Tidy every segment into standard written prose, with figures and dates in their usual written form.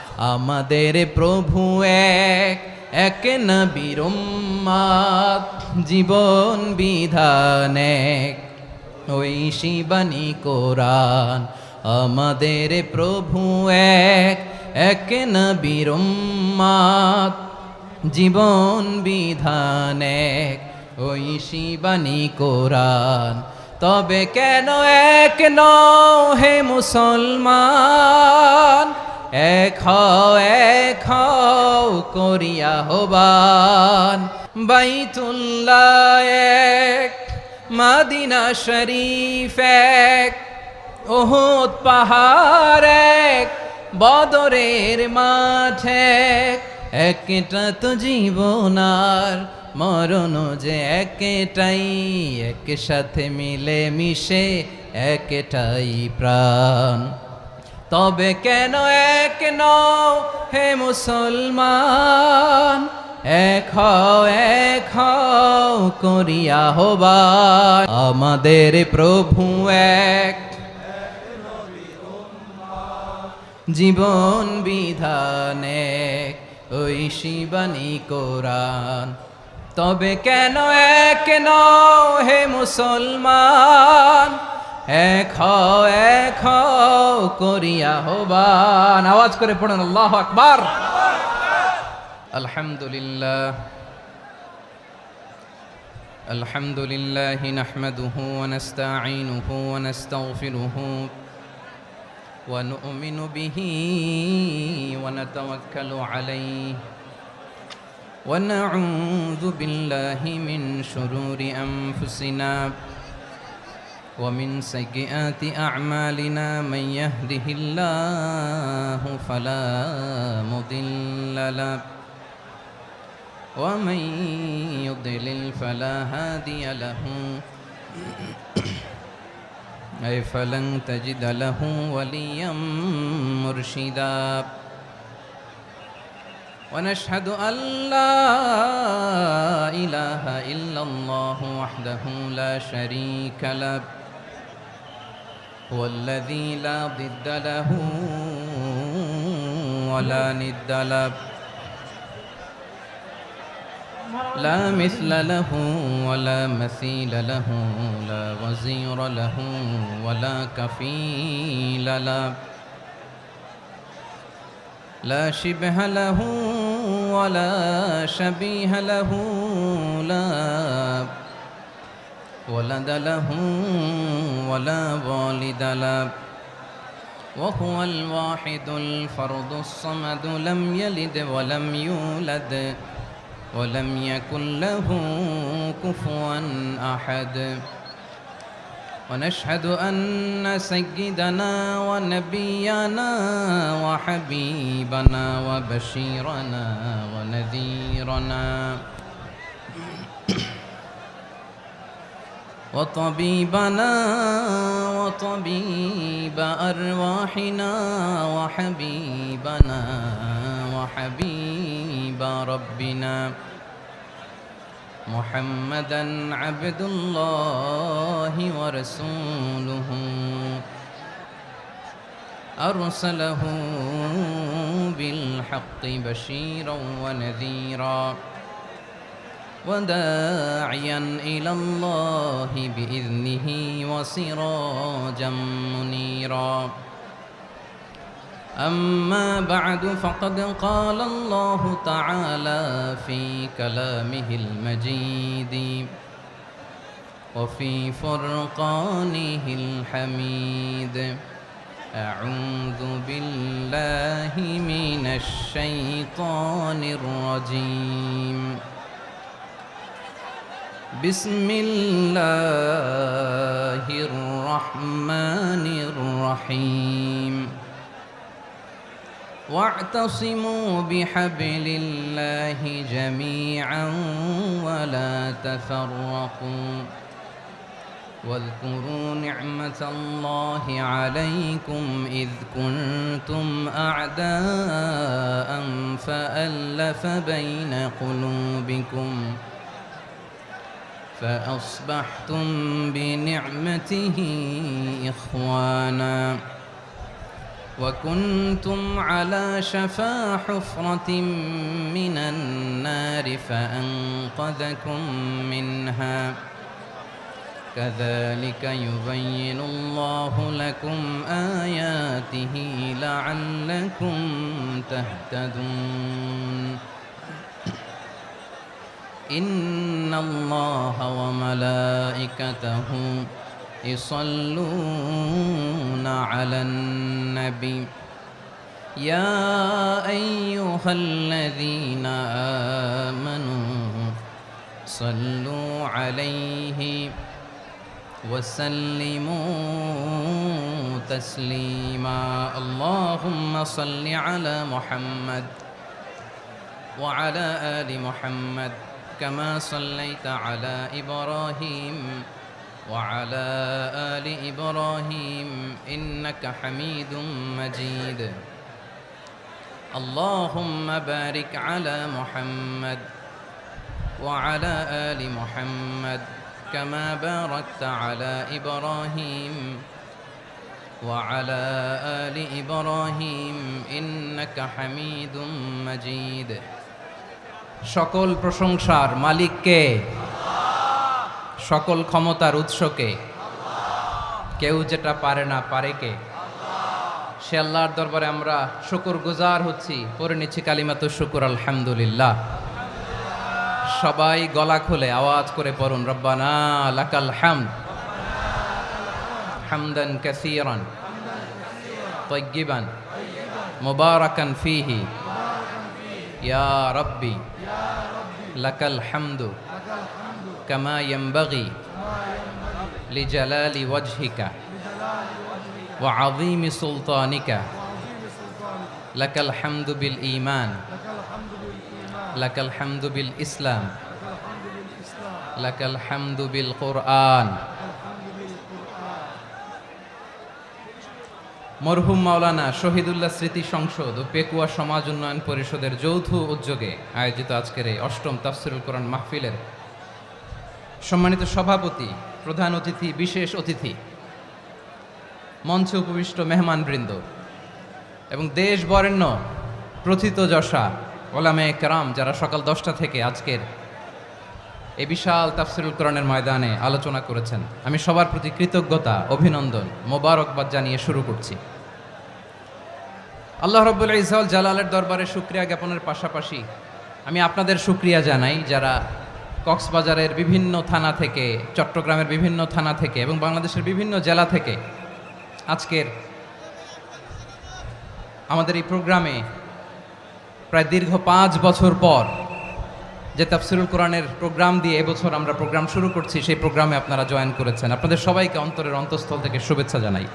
আমাদের প্রভু এক, এক নবীর উম্মত, জীবন বিধান এক, ঐশী বাণী কোরআন। আমাদের প্রভু এক, এক নবীর উম্মত, জীবন বিধান এক, ঐশী বাণী কোরআন। তবে কেন এক নও হে মুসলমান, এক হও করিয়া হবান। বাইতুল্লাহ এক, মদিনা শরীফ এক, উহুদ পাহাড় এক, বদরের মাঠ এক। একটা তো জীবন আর মরণ যে একটাই, একসাথে মিলে মিশে একটাই প্রাণ। তবে কেন এক নও হে মুসলমান, এক হও করিয়া হবান। আমাদের প্রভু এক, জীবন বিধান এক, ঐশী বাণী কোরআন। তবে কেন এক নও হে মুসলমান, এক হও করিয়া হবান। আওয়াজ করে পড়ুন আল্লাহু আকবার। আলহামদুলিল্লাহ আলহামদুলিল্লাহ নাহমাদুহু ওয়া নাস্তাঈনুহু ওয়া নাস্তাগফিরুহু ওয়া নু'মিনু বিহি ওয়া নাতাওয়াক্কালু আলাইহি ওয়া নাউযু বিল্লাহি মিন শুরুরি আনফুসিনা ومن سيئات أعمالنا من يهده الله فلا مضل له ومن يضلل فلا هادي له أي فلن تجد له وليا مرشدا ونشهد أن لا إله إلا الله وحده لا شريك له هو الذي لا ضد له ولا ند له لا مثل له ولا مثيل له لا وزير له ولا كفيل له لا شبه له ولا شبيه له لا ولد له ولا والد له وهو الواحد الفرد الصمد لم يلد ولم يولد ولم يكن له كفوا أحد ونشهد أن سيدنا ونبينا وحبيبنا وبشيرنا ونذيرنا وطبيبنا وطبيب أرواحنا وحبيبنا وحبيب ربنا محمدا عبد الله ورسوله أرسله بالحق بشيرا ونذيرا وداعيا إلى الله بإذنه وسراجا منيرا أما بعد فقد قال الله تعالى في كلامه المجيد وفي فرقانه الحميد أعوذ بالله من الشيطان الرجيم بسم الله الرحمن الرحيم واعتصموا بحبل الله جميعا ولا تفرقوا واذكروا نعمة الله عليكم إذ كنتم أعداء فألف بين قلوبكم فأصبحتم بنعمته إخوانا وكنتم على شفا حفرة من النار فأنقذكم منها كذلك يبين الله لكم آياته لعلكم تهتدون إن الله وملائكته يصلون على النبي يا أيها الذين آمنوا صلوا عليه وسلموا تسليما اللهم صل على محمد وعلى آل محمد كما صليت على إبراهيم وعلى آل إبراهيم إنك حميد مجيد اللهم بارك على محمد وعلى آل محمد كما باركت على إبراهيم وعلى آل إبراهيم إنك حميد مجيد সকল প্রশংসার মালিক কে? সকল ক্ষমতার উৎস কে? কেউ যেটা পারে না পারে কে? সে আল্লাহর দরবারে আমরা শুকরগুজার হচ্ছি, পড়ে নিচ্ছি কালিমাতুশ শুকর আলহামদুলিল্লাহ। সবাই গলা খুলে আওয়াজ করে পড়ুন, রব্বানা লাকাল হামদ হামদান কাসীরান তাইয়্যিবান মুবারাকান ফীহি ইয়া রাব্বি লাকাল হামদু কামা ইয়ানবাগি লিজালালি ওয়াজহিকা ওয়া আযীমি সুলতানিকা লাকাল হামদু বিল ঈমান লাকাল হামদু বিল ইসলাম লাকাল হামদু বিল কুরআন। মরহুম মাওলানা শহীদুল্লাহ স্মৃতি সংসদ ও পেকুয়া সমাজ উন্নয়ন পরিষদের যৌথ উদ্যোগে আয়োজিত আজকের এই অষ্টম তাফসীরুল কোরআন মাহফিলের সম্মানিত সভাপতি, প্রধান অতিথি, বিশেষ অতিথি, মঞ্চে উপবিষ্ট মেহমানবৃন্দ এবং দেশ বরেণ্য প্রথিতযশা ওলামায়ে কেরাম যারা সকাল 10টা থেকে আজকের এই বিশাল তাফসীরুল কোরআনের ময়দানে আলোচনা করেছেন, আমি সবার প্রতি কৃতজ্ঞতা, অভিনন্দন, মোবারকবাদ জানিয়ে শুরু করছি। আল্লাহ রাব্বুল ইজ্জত ওয়াল জালালের দরবারে শুকরিয়া জ্ঞাপনের পাশাপাশি আমি আপনাদের শুকরিয়া জানাই যারা কক্সবাজারের বিভিন্ন থানা থেকে, চট্টগ্রামের বিভিন্ন থানা থেকে এবং বাংলাদেশের বিভিন্ন জেলা থেকে আজকের আমাদের এই প্রোগ্রামে প্রায় দীর্ঘ 5 বছর পর যে তাফসীরুল কোরআনের প্রোগ্রাম দিয়ে এবছর আমরা প্রোগ্রাম শুরু করছি, সেই প্রোগ্রামে আপনারা জয়েন করেছেন। আপনাদের সবাইকে অন্তরের অন্তঃস্থল থেকে শুভেচ্ছা জানাই।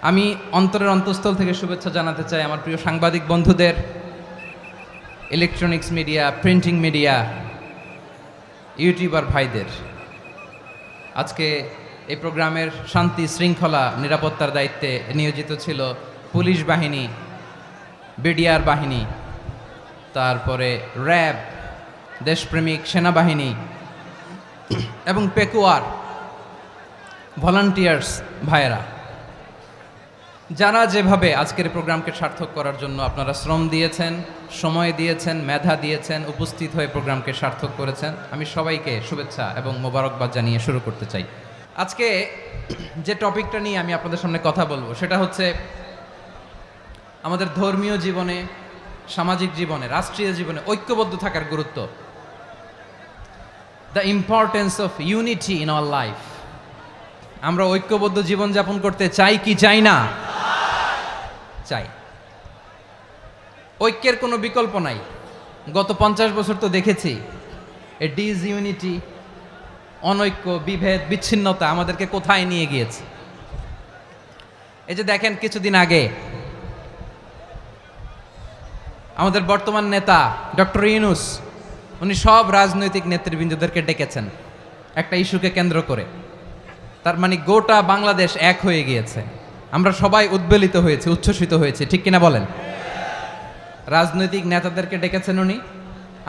আমি অন্তরের অন্তঃস্থল থেকে শুভেচ্ছা জানাতে চাই আমার প্রিয় সাংবাদিক বন্ধুদের, electronics media, printing media, YouTuber ভাইদের। আজকে এই প্রোগ্রামের শান্তি শৃঙ্খলা নিরাপত্তার দায়িত্বে নিয়োজিত ছিল পুলিশ বাহিনী, বিডিআর বাহিনী, তারপরে র্যাব, দেশপ্রেমিক সেনাবাহিনী এবং পেকুয়ার ভলান্টিয়ার্স ভাইয়েরা, যারা যেভাবে আজকের প্রোগ্রামকে সার্থক করার জন্য আপনারা শ্রম দিয়েছেন, সময় দিয়েছেন, মেধা দিয়েছেন, উপস্থিত হয়ে প্রোগ্রামকে সার্থক করেছেন, আমি সবাইকে শুভেচ্ছা এবং মোবারকবাদ জানিয়ে শুরু করতে চাই। আজকে যে টপিকটা নিয়ে আমি আপনাদের সামনে কথা বলবো সেটা হচ্ছে আমাদের ধর্মীয় জীবনে, সামাজিক জীবনে, রাষ্ট্রীয় জীবনে ঐক্যবদ্ধ থাকার গুরুত্ব। The importance of unity in our life. আমরা ঐক্যবদ্ধ জীবনযাপন করতে চাই কি চাই না? চাই। ঐক্যের কোনো বিকল্প নাই। গত 50 বছর তো দেখেছি এ ডিসইউনিটি, অনৈক্য, বিভেদ, বিচ্ছিন্নতা আমাদেরকে কোথায় নিয়ে গিয়েছে। এই যে দেখেন, কিছুদিন আগে আমাদের বর্তমান নেতা ডক্টর ইউনূস, উনি সব রাজনৈতিক নেতৃবৃন্দদেরকে ডেকেছেন একটা ইস্যুকে কেন্দ্র করে। তার মানে গোটা বাংলাদেশ এক হয়ে গিয়েছে। আমরা সবাই উদ্বেলিত হয়েছে, উচ্ছ্বসিত হয়েছে, ঠিক কিনা বলেন? রাজনৈতিক নেতাদেরকে ডেকেছেন উনি,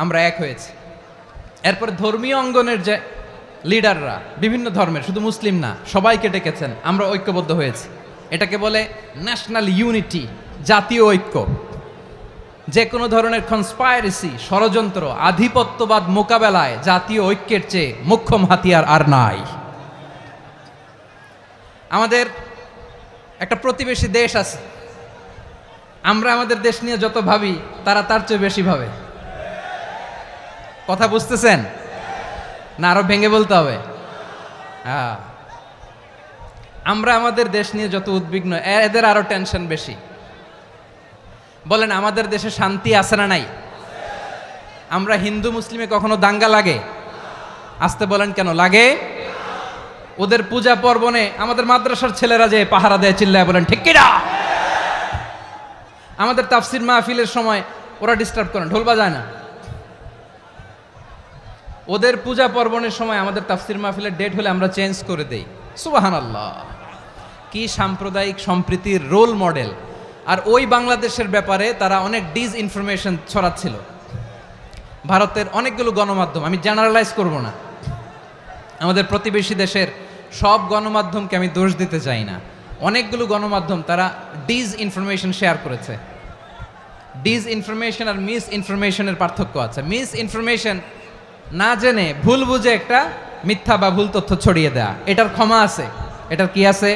আমরা এক হয়েছি। এরপর ধর্মীয় অঙ্গনের যে লিডাররা, বিভিন্ন ধর্মের, শুধু মুসলিম না, সবাইকে ডেকেছেন, আমরা ঐক্যবদ্ধ হয়েছি। এটাকে বলে ন্যাশনাল ইউনিটি, জাতীয় ঐক্য। যে কোনো ধরনের কনস্পাইরেসি, ষড়যন্ত্র, আধিপত্যবাদ মোকাবেলায় জাতীয় ঐক্যের চেয়ে মোক্ষম হাতিয়ার আর নাই। আমাদের একটা প্রতিবেশী দেশ আছে, আমরা আমাদের দেশ নিয়ে যত ভাবি তারা তার চেয়ে বেশি ভাবে। কথা বুঝতেছেন না? আরো ভেঙে বলতে হবে। হ্যাঁ, আমরা আমাদের দেশ নিয়ে যত উদ্বিগ্ন, এদের আরো টেনশন বেশি। বলেন, আমাদের দেশে শান্তি আছে না নাই? আমরা হিন্দু মুসলিমে কখনো দাঙ্গা লাগে? আসতে বলেন, কেন লাগে? ওদের পূজা পার্বণে আমাদের মাদ্রাসার ছেলেরা যে পাহারা দেয়, চিল্লায় বলেন ঠিক কিনা? আমাদের তাফসির মাহফিলের সময় ওরা ডিস্টার্ব করেন, ঢোল বাজায় না। ওদের পূজা পার্বণের সময় আমাদের তাফসির মাহফিলের ডেট হলে আমরা চেঞ্জ করে দেই। সুবহানাল্লাহ, কি সাম্প্রদায়িক সম্প্রীতির রোল মডেল। আর ওই বাংলাদেশের ব্যাপারে তারা অনেক ডিসইনফরমেশন ছড়াচ্ছিল। ভারতের অনেকগুলো গণমাধ্যম, আমি জেনারেলাইজ করব না, আমাদের প্রতিবেশী দেশের সব গণমাধ্যমকে আমি দোষ দিতে চাই না, অনেকগুলো গণমাধ্যম তারা ডিসইনফরমেশন শেয়ার করেছে। ডিসইনফরমেশন আর মিস ইনফরমেশনের পার্থক্য আছে। মিস ইনফরমেশন না জেনে ভুল বুঝে একটা মিথ্যা বা ভুল তথ্য ছড়িয়ে দেয়া, এটার ক্ষমা আছে, এটার কি আছে।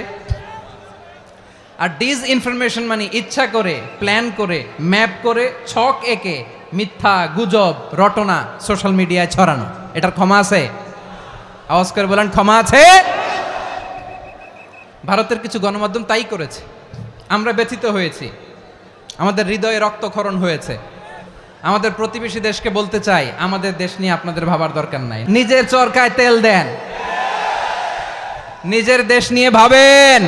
আর ডিসইনফরমেশন মানে ইচ্ছা করে, প্ল্যান করে, ম্যাপ করে, ছক এঁকে মিথ্যা, গুজব, রটনা সোশ্যাল মিডিয়ায় ছড়ানো, এটার ক্ষমা আছে? আওয়াজ করে বলেন, ক্ষমা আছে? ভারতের কিছু গণমাধ্যম তাই করেছে, আমরা ব্যথিত হয়েছি, আমাদের হৃদয়ে রক্তক্ষরণ হয়েছে। আমাদের প্রতিবেশী দেশকে বলতে চাই, আমাদের দেশ নিয়ে আপনাদের ভাবার দরকার নাই, নিজের চরকায় তেল দেন, নিজের দেশ নিয়ে ভাবেন।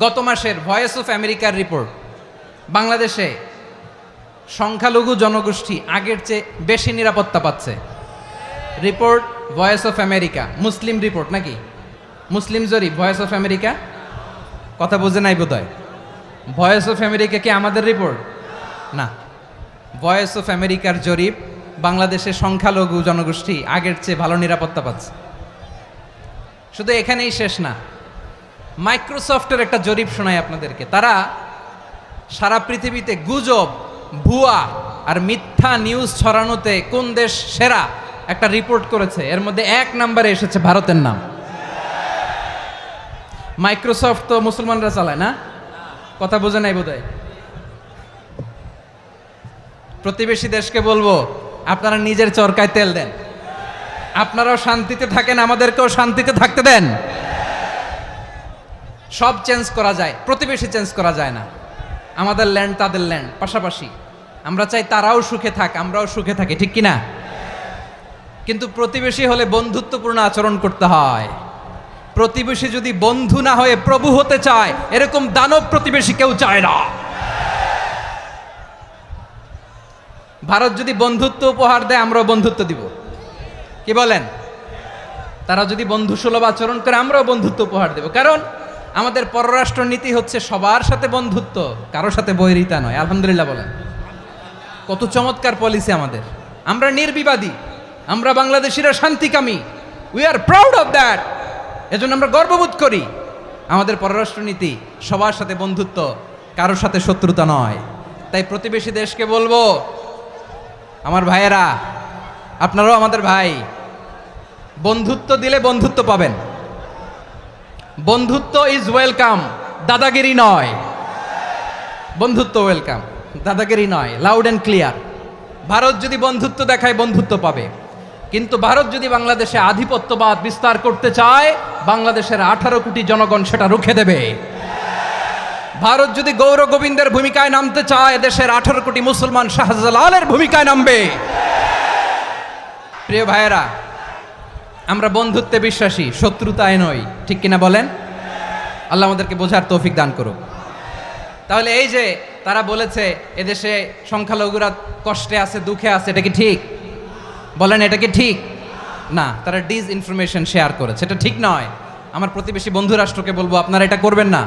গত মাসের ভয়েস অফ আমেরিকার রিপোর্ট, বাংলাদেশে সংখ্যালঘু জনগোষ্ঠী আগের চেয়ে বেশি নিরাপত্তা পাচ্ছে। Report voice of America, Muslim report নাকি? মুসলিম জরিপ, ভয়েস অফ আমেরিকা। কথা বুঝে নাই বোধহয়। ভয়েস অফ আমেরিকা কি আমাদের রিপোর্ট? না, ভয়েস অফ আমেরিকার জরিপ, বাংলাদেশের সংখ্যালঘু জনগোষ্ঠী আগের চেয়ে ভালো নিরাপত্তা পাচ্ছে। শুধু এখানেই শেষ না, মাইক্রোসফটের একটা জরিপ শোনায় আপনাদেরকে। তারা সারা পৃথিবীতে গুজব, ভুয়া আর মিথ্যা নিউজ ছড়ানোতে কোন দেশ সেরা একটা রিপোর্ট করেছে। এর মধ্যে 1 নম্বরে এসেছে ভারতের নাম। মাইক্রোসফট তো মুসলমানরা চালায় না? কথা বোঝে নাই বোধহয়। প্রতিবেশী দেশকে বলবো, আপনারা নিজের চরকায় তেল দেন, আপনারাও শান্তিতে থাকেন, আমাদেরকেও শান্তিতে থাকতে দেন। সব চেঞ্জ করা যায়, প্রতিবেশী চেঞ্জ করা যায় না। আমাদের ল্যান্ড তাদের ল্যান্ড, পাশাপাশি। আমরা চাই তারাও সুখে থাক, আমরাও সুখে থাকি, ঠিক কিনা? কিন্তু প্রতিবেশী হলে বন্ধুত্বপূর্ণ আচরণ করতে হয়। প্রতিবেশী যদি বন্ধু না হয়ে প্রভু হতে চায়, এরকম দানব প্রতিবেশী কেউ চায় না। ভারত যদি বন্ধুত্ব উপহার দেয়, আমরাও বন্ধুত্ব দিব, কি বলেন? তারা যদি বন্ধু সুলভ আচরণ করে, আমরাও বন্ধুত্ব উপহার দেব। কারণ আমাদের পররাষ্ট্র নীতি হচ্ছে সবার সাথে বন্ধুত্ব, কারোর সাথে বৈরিতা নয়। আলহামদুলিল্লাহ বলেন, কত চমৎকার পলিসি আমাদের। আমরা নির্বিবাদী, আমরা বাংলাদেশিরা শান্তিকামী, we are proud of that. এজন্য আমরা গর্ববোধ করি। আমাদের পররাষ্ট্র নীতি সবার সাথে বন্ধুত্ব, কারোর সাথে শত্রুতা নয়। তাই প্রতিবেশী দেশকে বলবো, আমার ভাইয়েরা, আপনারাও আমাদের ভাই, বন্ধুত্ব দিলে বন্ধুত্ব পাবেন। বন্ধুত্ব ইজ ওয়েলকাম, দাদাগিরি নয়। বন্ধুত্ব ওয়েলকাম, দাদাগিরি নয়, লাউড অ্যান্ড ক্লিয়ার। ভারত যদি বন্ধুত্ব দেখায়, বন্ধুত্ব পাবে। কিন্তু ভারত যদি বাংলাদেশে আধিপত্যবাদ বিস্তার করতে চায়, বাংলাদেশের 18 কোটি জনগণ সেটা রুখে দেবে। ভারত যদি গৌর গোবিন্দের ভূমিকায় নামতে চায়, দেশের 18 কোটি মুসলমান শাহজালালের ভূমিকায় নামবে। প্রিয় ভাইয়েরা, আমরা বন্ধুত্বে বিশ্বাসী, শত্রুতায় নই, ঠিক কিনা বলেন? আল্লাহ আমাদেরকে বোঝার তৌফিক দান করুক। তাহলে এই যে তারা বলেছে এদেশে সংখ্যালঘুরা কষ্টে আছে, দুঃখে আছে, এটা কি ঠিক? বলেন, এটা কি ঠিক? না, তারা ডিসইনফরমেশন শেয়ার করেছে, এটা ঠিক নয়। আমার প্রতিবেশী বন্ধু রাষ্ট্রকে বলবো, আপনারা এটা করবেন না,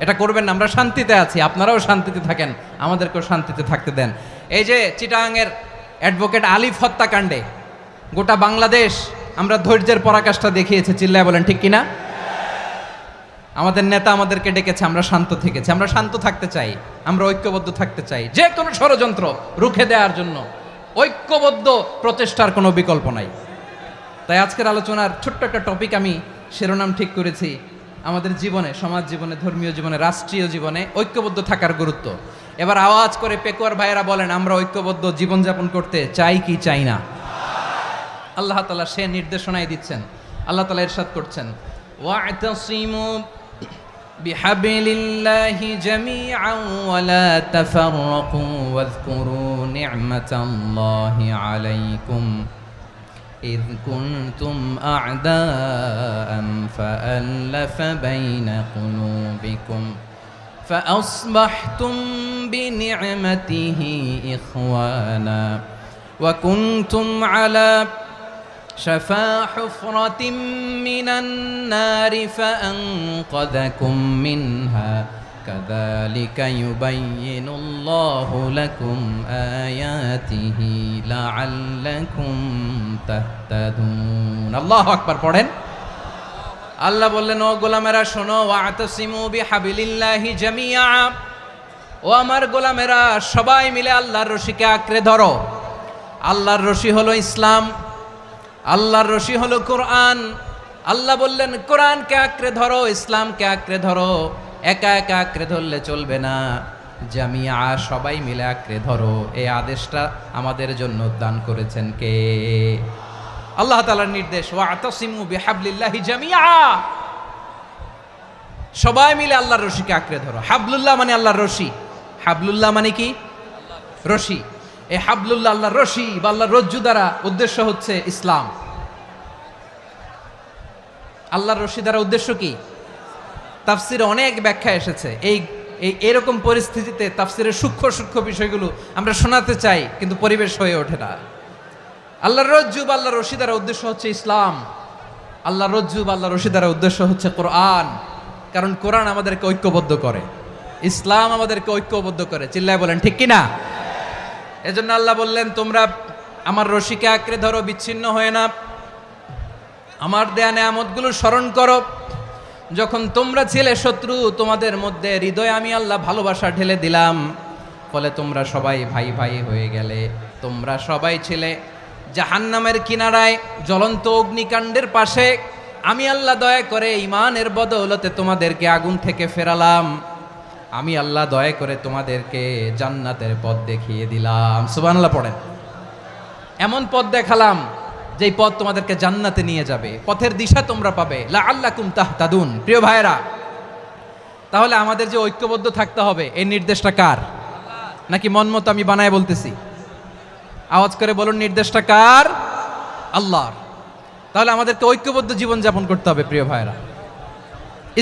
এটা করবেন না। আমরা শান্তিতে আছি, আপনারাও শান্তিতে থাকেন, আমাদেরকেও শান্তিতে থাকতে দেন। এই যে চিটাগাংয়ের অ্যাডভোকেট আলিফ হত্যাকাণ্ডে গোটা বাংলাদেশ আমরা ধৈর্যের পরাকাষ্ঠা দেখিয়েছে, চিল্লায় বলেন ঠিক কিনা? আমাদের নেতা আমাদেরকে ডেকেছে, আমরা শান্ত থেকেছি। আমরা শান্ত থাকতে চাই, আমরা ঐক্যবদ্ধ থাকতে চাই, যে কোনো ষড়যন্ত্র রুখে দেওয়ার জন্য ঐক্যবদ্ধ প্রচেষ্টার কোনো বিকল্প নাই। তাই আজকের আলোচনার ছোট্ট একটা টপিক আমি শিরোনাম ঠিক করেছি, আমাদের জীবনে, সমাজ জীবনে, ধর্মীয় জীবনে, রাষ্ট্রীয় জীবনে ঐক্যবদ্ধ থাকার গুরুত্ব। এবার আওয়াজ করে পেকুয়ার ভাইয়েরা বলেন, আমরা ঐক্যবদ্ধ জীবনযাপন করতে চাই কি চাই না? আল্লাহ তাআলা সে নির্দেশনাই দিচ্ছেন। আল্লাহ তাআলা ইরশাদ করছেন, ওয়া'তাসিমু বিহাবলিল্লাহি জামিআন ওয়া লা তাফাররাকু ওয়াযকুরু নি'মাতাল্লাহি আলাইকুম إذ كنتم أعداء فألف بين قلوبكم فأصبحتم بنعمته إخوانا وكنتم على شفا حفرة من النار فأنقذكم منها كذلك يبين الله لكم آياته لعلكم تهتدون الله أكبر পড়েন। আল্লাহ বললেন, ও গোলামেরা শোনো, ওয়া'তাসিমু বিহাবলিল্লাহি জামিআ, ও আমার গোলামেরা সবাই মিলে আল্লাহর রশিকে আঁকড়ে ধরো। আল্লাহর রশি হলো ইসলাম, আল্লাহর রশি হলো কোরআন। আল্লাহ বললেন, কোরআনকে আঁকড়ে ধরো, ইসলামকে আঁকড়ে ধরো। একা একা আঁকড়ে ধরলে চলবে না, জামিয়া সবাই মিলে আঁকড়ে ধরো। এই আদেশটা আমাদের জন্য দান করেছেন কে? আল্লাহ তাআলার নির্দেশ, ওয়া'তাসিমু বিহাবলিল্লাহি জামিআ, সবাই মিলে আল্লাহর রশিকে আঁকড়ে ধরো। হাবলুল্লাহ মানে আল্লাহর রশি। হাবলুল্লাহ মানে কি? রশি। এই হাবলুল্লাহ আল্লাহর রশি বা আল্লাহর রজ্জু দ্বারা উদ্দেশ্য হচ্ছে ইসলাম। আল্লাহর রশি দ্বারা উদ্দেশ্য কি? তাফসিরে অনেক ব্যাখ্যা এসেছে। এরকম পরিস্থিতিতে তাফসিরের সূক্ষ্ম সূক্ষ্ম বিষয়গুলো আমরা শোনাতে চাই, কিন্তু পরিবেশ হয়ে ওঠে না। আল্লাহর রজ্জু বা আল্লাহর রশি দ্বারা উদ্দেশ্য হচ্ছে ইসলাম। আল্লাহর রজ্জু বা আল্লাহর রশি দ্বারা উদ্দেশ্য হচ্ছে কোরআন, কারণ কোরআন আমাদেরকে ঐক্যবদ্ধ করে, ইসলাম আমাদেরকে ঐক্যবদ্ধ করে। চিল্লায় বলেন ঠিক কিনা? এজন্য আল্লাহ বললেন, তোমরা আমার রশিকে আঁকড়ে ধরো, বিচ্ছিন্ন হয়ে না। আমার দেয়া নেয়ামতগুলো স্মরণ করো। যখন তোমরা ছিলে শত্রু, তোমাদের মধ্যে হৃদয়ে আমি আল্লাহ ভালোবাসা ঢেলে দিলাম, ফলে তোমরা সবাই ভাই ভাই হয়ে গেলে। তোমরা সবাই ছিলে জাহান্নামের কিনারায়, জ্বলন্ত অগ্নিকাণ্ডের পাশে। আমি আল্লাহ দয়া করে ঈমানের বদৌলতে তোমাদেরকে আগুন থেকে ফেরালাম। আমি আল্লাহ দয়া করে তোমাদেরকে জান্নাতের পথ দেখিয়ে দিলাম। সুবহানাল্লাহ পড়েন। এমন পথ দেখালাম যেই পথ তোমাদেরকে জান্নাতে নিয়ে যাবে, পথের দিশা তোমরা পাবে। লাআল্লাকুম তাহতাদুন। প্রিয় ভাইরা, তাহলে আমাদের যে ঐক্যবদ্ধ থাকতে হবে, এই নির্দেশটা কার? নাকি মন মতো আমি বানায় বলতেছি? আওয়াজ করে বলুন, নির্দেশটা কার? আল্লাহর। তাহলে আমাদেরকে ঐক্যবদ্ধ জীবনযাপন করতে হবে। প্রিয় ভাইরা,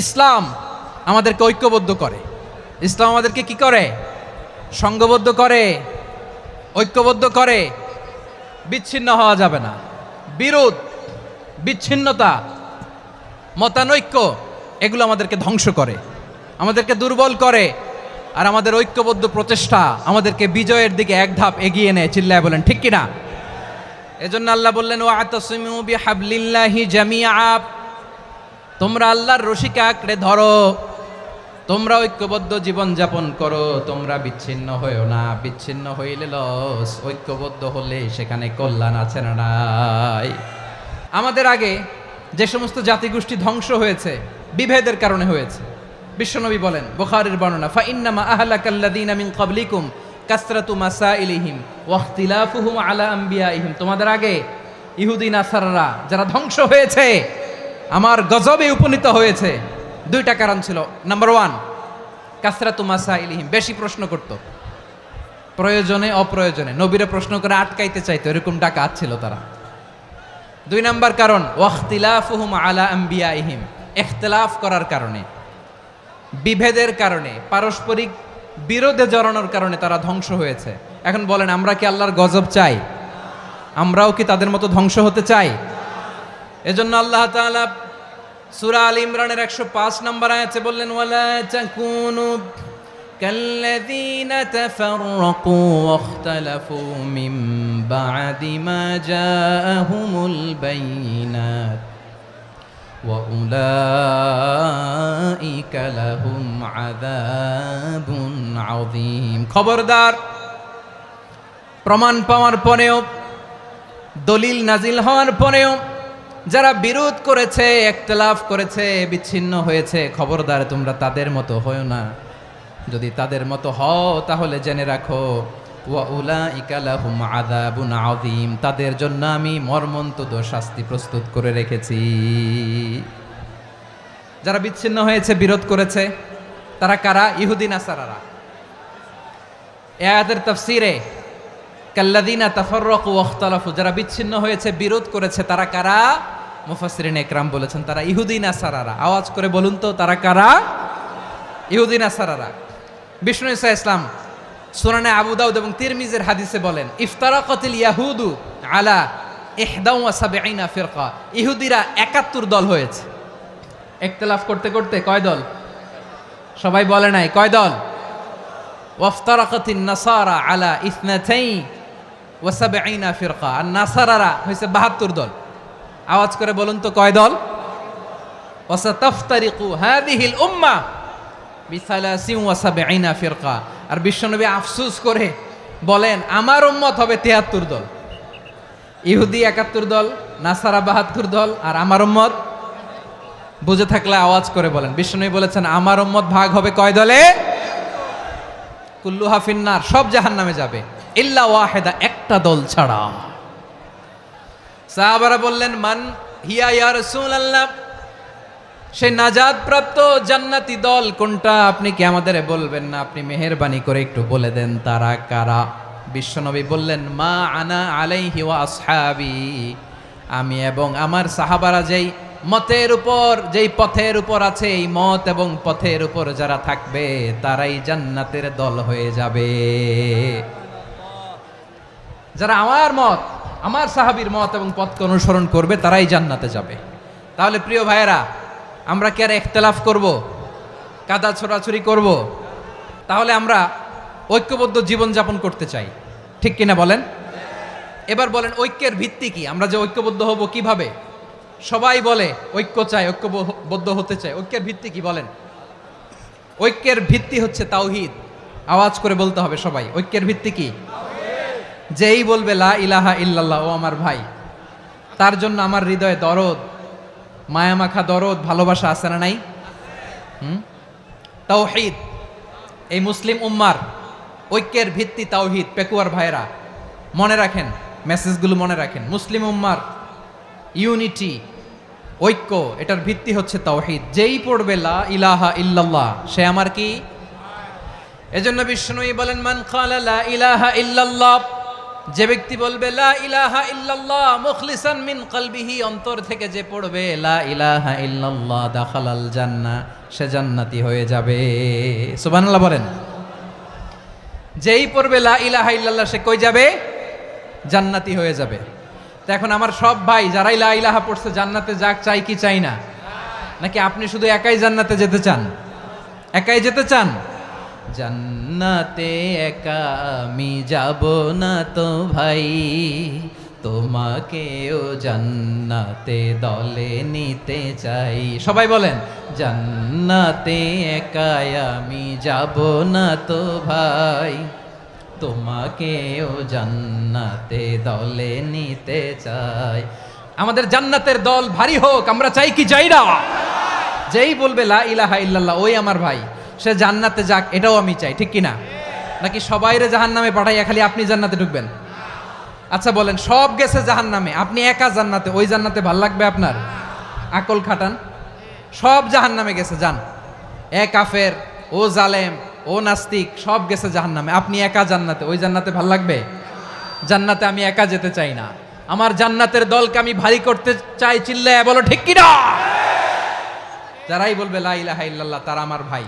ইসলাম আমাদেরকে ঐক্যবদ্ধ করে। ইসলাম আমাদেরকে কি করে? সংঘবদ্ধ করে, ঐক্যবদ্ধ করে। বিচ্ছিন্ন হওয়া যাবে না। বিরোধ, বিচ্ছিন্নতা, মতানৈক্য, এগুলো আমাদেরকে ধ্বংস করে, আমাদেরকে দুর্বল করে। আর আমাদের ঐক্যবদ্ধ প্রচেষ্টা আমাদেরকে বিজয়ের দিকে এক ধাপ এগিয়ে নেয়। চিল্লায় বলেন ঠিক কিনা? এজন্য আল্লাহ বললেন, ওয়া'তাসিমু বিহাবলিল্লাহি জামিআ, তোমরা আল্লাহর রশিকে আঁকড়ে ধরো, তোমরা ঐক্যবদ্ধ জীবন যাপন করো, তোমরা বিচ্ছিন্ন হইও না। বিচ্ছিন্ন হইলে লস, ঐক্যবদ্ধ হলে সেখানে কল্যাণ আছে না নাই? আমাদের আগে যে সমস্ত জাতিগোষ্ঠী ধ্বংস হয়েছে, বিভেদের কারণে হয়েছে। বিশ্বনবী বলেন, বুখারীর বর্ণনা, ফাইন্নামা আহলাকাল্লাযীনা মিন ক্বাবলিকুম কাসরাতু মাসাইলিহিম ওয়া ইখতিলাফুহুম আলা আম্বিয়াইহিম। তোমাদের আগে ইহুদি নাসারারা যারা ধ্বংস হয়েছে, আমার গজবে উপনীত হয়েছে, দুইটা কারণ ছিল। নাম্বার 1, কাসরাতু মাসাইলিহিম, বেশি প্রশ্ন করত, প্রয়োজনে অপ্রয়োজনে নবীরে প্রশ্ন করে আটকাইতে চাইতো, এরকম ডাকাত ছিল তারা। 2 নাম্বার কারণ, ওয়াখতিলাফুহুম আলা আম্বিয়াইহিম, ইখতিলাফ করার কারণে, বিভেদের কারণে, পারস্পরিক বিরোধে জড়ানোর কারণে তারা ধ্বংস হয়েছে। এখন বলেন, আমরা কি আল্লাহর গজব চাই? আমরাও কি তাদের মতো ধ্বংস হতে চাই? এজন্য আল্লাহ তাআলা সূরা আল ইমরানের 105 নম্বর আয়াতে বললেন, ওয়ালা তাকুনু কাল্লাযীনা তাফাররাকু ওয়াখতালাফু মিন বা'দি মা জাআহুমুল বাইয়িনাত ওয়াউলাইকা লাহুম আযাবুন আযীম। খবরদার, প্রমাণ পাওয়ার পরেও, দলিল নাজিল হওয়ার পরেও যারা বিরোধ করেছে, ইখতিলাফ করেছে, বিচ্ছিন্ন হয়েছে, খবরদার তোমরা তাদের মতো হও না। যদি তাদের মতো হও তাহলে জেনে রাখো, ওয়াউলাইকা লাহুম আযাবুন আযীম, তাদের জন্য আমি মর্মন্তুদ শাস্তি প্রস্তুত করে রেখেছি। যারা বিচ্ছিন্ন হয়েছে, বিরোধ করেছে, তারা কারা? ইহুদি নাসারারা। এই আয়াতের তাফসীরে কাল্লাযীনা তাফাররাকু ওয়াখতালাফু, যারা বিচ্ছিন্ন হয়েছে, বিরোধ করেছে, তারা কারা? মুফাসসিরিনে ইকরাম বলেছেন তারা ইহুদি নাসারারা। আওয়াজ করে বলুন তো, তারা কারা? ইহুদি নাসারারা। বিষ্ণু ঈসা ইসলাম সুনানে আবু দাউদ এবং তিরমিজির হাদিসে বলেন, ইফতারাকাতিল ইয়াহুদু আলা 71 ফিরকা, ইহুদিরা 71 দল হয়েছে। ইখতিলাফ করতে করতে কয় দল? সবাই বলে নাই, কয় দল? ওয়াফতারাকাতিন নাসারা আলা 72 ফিরকা, আর নাসারারা হয়েছে 72 দল। আওয়াজ করে বলুন তো, কয় দল? ওয়াসাতাফতারিকু হাযিহিল উম্মাহ বি73 ফিরকা। আর বিশ্বনবী আফসোস করে বলেন, আমার উম্মত হবে 73 দল। ইহুদি 71 দল, নাসারা 72 দল, আর আমার উম্মত, বুঝে থাকলে আওয়াজ করে বলেন। বিশ্বনবী বলেছেন আমার উম্মত ভাগ হবে কয় দলে? কুল্লুহা ফিন্নার, সব জাহান্নামে যাবে, ইল্লা ওয়াহিদা, একটা দল ছাড়া। সাহাবারা বললেন, মান হিয়া ইয়া রাসূলুল্লাহ, সেই নাজাত প্রাপ্ত জান্নাতি দল কোনটা? আপনি কি আমাদের বলবেন না? আপনি মেহেরবানি করে একটু বলে দেন তারা কারা। বিশ্বনবী বললেন, মা আনা আলাইহি ওয়া আসহাবি, আমি এবং আমার সাহাবারা যেই মতের উপর, যেই পথের উপর আছে, এই মত এবং পথের উপর যারা থাকবে তারাই জান্নাতের দল হয়ে যাবে। যারা আমার মত, আমার সাহাবীর মত এবং পথকে অনুসরণ করবে তারাই জান্নাতে যাবে। তাহলে প্রিয় ভাইয়েরা, আমরা কি আর ইখতিলাফ করব, কাদা ছোড়াছুরি করব? তাহলে আমরা ঐক্যবদ্ধ জীবনযাপন করতে চাই, ঠিক কিনা বলেন? এবার বলেন, ঐক্যের ভিত্তি কি? আমরা যে ঐক্যবদ্ধ হব কিভাবে? সবাই বলে ঐক্য চাই, ঐক্যবদ্ধ হতে চাই। ঐক্যের ভিত্তি কি বলেন? ঐক্যের ভিত্তি হচ্ছে তাওহীদ। আওয়াজ করে বলতে হবে সবাই, ঐক্যের ভিত্তি কি? যেই বলবে লা ইলাহা ইল্লাল্লাহ, ও আমার ভাই, তার জন্য আমার হৃদয়ে দরদ, মায়ামাখা দরদ, ভালোবাসা আছে না নাই? তাওহীদ, এই মুসলিম উম্মার ঐক্যের ভিত্তি তাওহীদ। পেকুয়ার ভাইরা মনে রাখেন, মেসেজগুলো মনে রাখেন। মুসলিম উম্মার ইউনিটি, ঐক্য, এটার ভিত্তি হচ্ছে তাওহীদ। যেই পড়বে লা ইলাহা ইল্লাল্লাহ, সে আমার কি? এজন্য বিষ্ণুই বলেন, মান ক্বালা লা ইলাহা ইল্লাল্লাহ, যে ব্যক্তি বলবে লা ইলাহা ইল্লাল্লাহ মুখলিসান মিন কলবিহি, অন্তর থেকে যে পড়বে লা ইলাহা ইল্লাল্লাহ, দাখালাল জান্নাহ, সে জান্নাতি হয়ে যাবে। সুবহানাল্লাহ বলেন। যেই পড়বে লা ইলাহা ইল্লাল্লাহ, সে কই যাবে? জান্নাতি হয়ে যাবে। তো এখন আমার সব ভাই যারাই লা ইলাহা পড়ছে জান্নাতে যাক, চাই কি চাই না? নাকি আপনি শুধু একাই জান্নাতে যেতে চান? একাই যেতে চান? জান্নাতে একা আমি যাব না তো ভাই, তোমাকেও জান্নাতে দলে নিতে চাই। সবাই বলেন, জান্নাতে একা আমি যাব না তো ভাই, তোমাকেও জান্নাতে দলে নিতে চাই। আমাদের জান্নাতের দল ভারী হোক, আমরা চাই কি চাই না? যেই বলবে লা ইলাহা ইল্লাল্লাহ, ওই আমার ভাই, সে জান্নাতে যাক, এটাও আমি চাই, ঠিক কিনা? নাকি সবাইরে জাহান্নামে পাঠাইয়া খালি আপনি জান্নাতে ঢুকবেন? আচ্ছা বলেন, সব গেছে জাহান্নামে, আপনি একা জান্নাতে, ওই জান্নাতে ভাল লাগবে আপনার? আকল খাটান। সব জাহান্নামে গেছে, যান। এ কাফের, ও জালেম, ও নাস্তিক, সব গেছে জাহান্নামে, আপনি একা জান্নাতে, ওই জান্নাতে ভাল লাগবে? জান্নাতে আমি একা যেতে চাই না, আমার জান্নাতের দলকে আমি ভারী করতে চাই। চিল্লায় বলো ঠিক কিনা? যারাই বলবে লা ইলাহা ইল্লাল্লাহ, তারা আমার ভাই।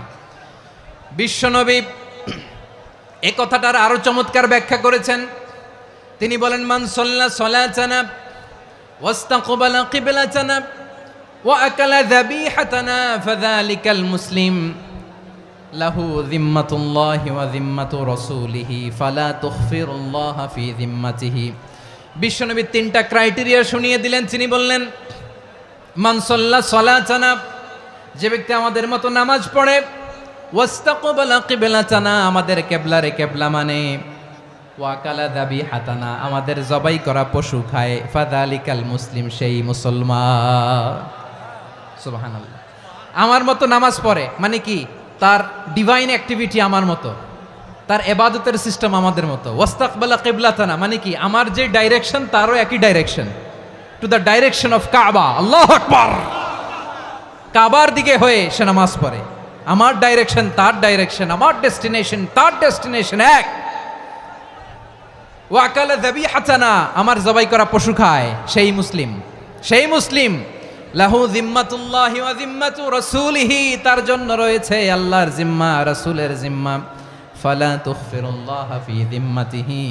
বিশ্বনবী এই কথাটার আরো চমৎকার ব্যাখ্যা করেছেন। তিনি বলেন, মান সাল্লা সালাতানা ওয়াস্তাকবালা কিবলাতানা ওয়া আকালা যাবিহাতানা ফাযালিকাল মুসলিম লাহু যিম্মাতুল্লাহি ওয়া যিম্মাতু রাসূলিহি ফালা তুখফিরুল্লাহা ফি যিম্মাতিহি। বিশ্বনবী তিনটা ক্রাইটেরিয়া শুনিয়ে দিলেন। তিনি বললেন, মান সাল্লা সালাতানা, যে ব্যক্তি আমাদের মতো নামাজ পড়ে, ওয়াস্তাকবালা কিবলাতানা, আমাদের কিবলারে কিবলা মানে, ওয়াকালা যাবিহাতানা, আমাদের জবাই করা পশু খায়, ফাযালিকাল মুসলিম, সেই মুসলমান। সুবহানাল্লাহ। আমার মতো নামাজ পড়ে মানে কি, তার ডিভাইন অ্যাক্টিভিটি আমার মতো, তার ইবাদতের সিস্টেম আমাদের মতো। ওয়াস্তাকবালা কিবলাতানা মানে কি, আমার যে ডাইরেকশন তারও একই direction, to the direction of কাবা। আল্লাহু আকবার। কাবার দিকে হয়ে সে নামাজ পড়ে, আমার ডাইরেকশন তার ডাইরেকশন, আমার ডেস্টিনেশন তার ডেস্টিনেশন এক। ওয়াকালা যাবিহাতানা, আমার জবাই করা পশু খায়, সেই মুসলিম, সেই মুসলিম। লাহু জিম্মাতুল্লাহি ওয়া জিম্মাতু রাসূলিহি, তার জন্য রয়েছে আল্লাহর জিম্মা, রাসূলের জিম্মা। ফালা তুগফিরুল্লাহা ফি জিম্মাতিহি,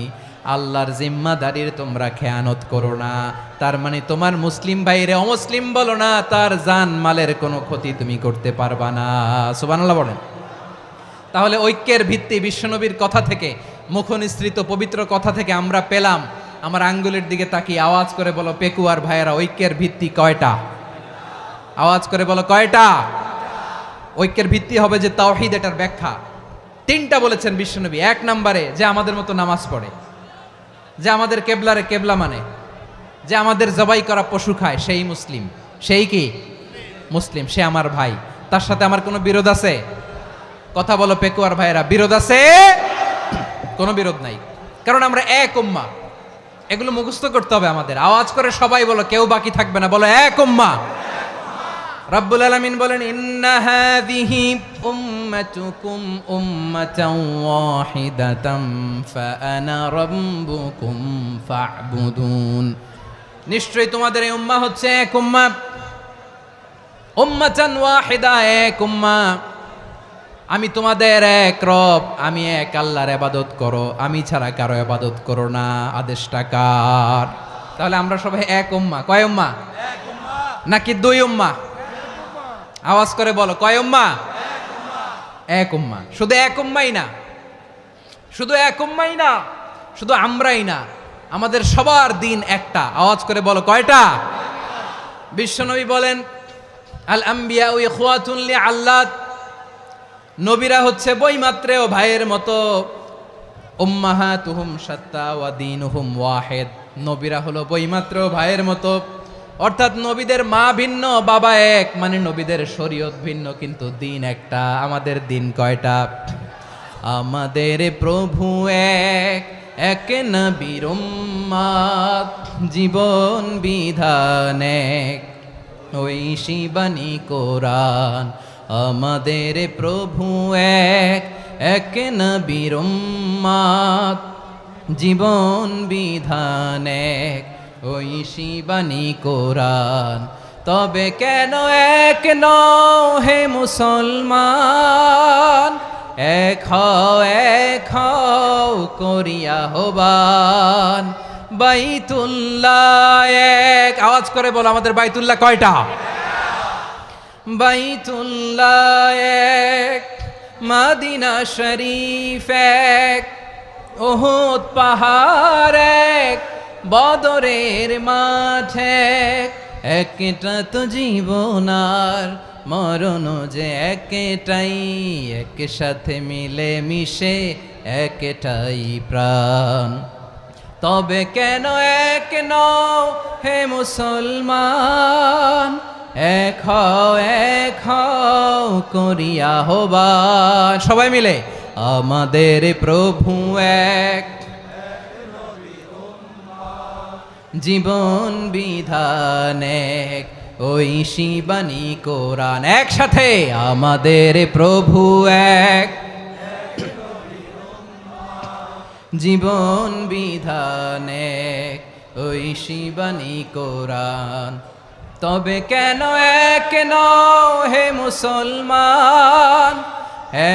আল্লাহর জিম্মাদারির তোমরা খেয়ানত করো না। তার মানে তোমার মুসলিম ভাইরে অমুসলিম বলো না, তার জান মালের কোনো ক্ষতি তুমি করতে পারবা না। সুবহানাল্লাহ বলেন। তাহলে ঐক্যের ভিত্তি বিশ্বনবীর কথা থেকে, মুখনিসৃত পবিত্র কথা থেকে আমরা পেলাম। আমার আঙ্গুলের দিকে তাকিয়ে আওয়াজ করে বলো পেকুয়ার ভাইয়েরা, ঐক্যের ভিত্তি কয়টা? আওয়াজ করে বলো কয়টা? ঐক্যের ভিত্তি হবে যে তাওহীদ, এটার ব্যাখ্যা তিনটা বলেছেন বিশ্বনবী। এক নম্বরে, যে আমাদের মতো নামাজ পড়ে, যে আমাদের কেবলারে কেবলা মানে, যে আমাদের জবাই করা পশু খায়, সেই মুসলিম। সেই কি মুসলিম, সে আমার ভাই, তার সাথে আমার কোনো বিরোধ আছে? কথা বলো পেকুয়ার ভাইয়েরা, বিরোধ আছে? কোনো বিরোধ নাই, কারণ আমরা এক উম্মাহ। এগুলো মুখস্থ করতে হবে আমাদের। আওয়াজ করে সবাই বলো, কেউ বাকি থাকবে না, বলো এক উম্মাহ। রব্বুল আলামিন বলেন, ইন্না হাযিহি উম্মাতুকুম উম্মাতান ওয়াহিদাতাম ফাআনা রাব্বুকুম ফা'বুদুন, নিশ্চয়ই তোমাদের এই উম্মাহ হচ্ছে এক উম্মাহ। উম্মাতান ওয়াহিদা, এক উম্মাহ। আমি তোমাদের এক রব, আমি এক আল্লাহর ইবাদত করো, আমি ছাড়া কারো ইবাদত করো না। আদেশটা কার? তাহলে আমরা সবাই এক উম্মাহ। কয় উম্মাহ? এক উম্মাহ। নাকি দুই উম্মাহ? আওয়াজ করে বলো, কয় উম্মাহ? এক উম্মাহ। শুধু এক উম্মাই না, শুধু এক উম্মাই না, শুধু আমরাই না, আমাদের সবার দিন একটা। আওয়াজ করে বলো কয়টা? বিশ্বনবী বলেন, আল আম্বিয়া ইখওয়াতুন লিআল্লাত, নবীরা হচ্ছে বৈমাত্রেয় ভাইয়ের মতো। উম্মাহাতুহুম শাত্তা ওয়া দীনুহুম ওয়াহিদ, নবীরা হলো বৈমাত্রেয় ভাইয়ের মতো। অর্থাৎ নবীদের মা ভিন্ন, বাবা এক, মানে নবীদের শরীয়ত ভিন্ন, কিন্তু দিন একটা। আমাদের দিন কয়টা? আমাদের প্রভু এক, এক নবীর উম্মাত, জীবন বিধান এক, ওই শিবানী কোরআন। আমাদের প্রভু এক, এক নবীর উম্মাত, জীবন বিধান এক, ওই শিবানী কোরআন। তবে কেন এক নও হে মুসলমান, এক হও করিয়া আহ্বান। বাইতুল্লাহ এক, আওয়াজ করে বলো আমাদের বাইতুল্লাহ কয়টা? বাইতুল্লাহ এক, মদিনা শরীফ এক, উহুদ পাহাড় এক, বদরের মাঠ এক। একটা তো জীবন আর মরণ যে একটাই, একসাথে মিলে মিশে একটাই প্রাণ। তবে কেন এক নও হে মুসলমান, এক হও করিয়া আহ্বান। সবাই মিলে, আমাদের প্রভু এক, জীবন বিধান এক, ওই শিবানী কোরআন। একসাথে, আমাদের প্রভু এক, জীবন বিধান এক, ওই শিবানী কোরআন। তবে কেন এক নও হে মুসলমান,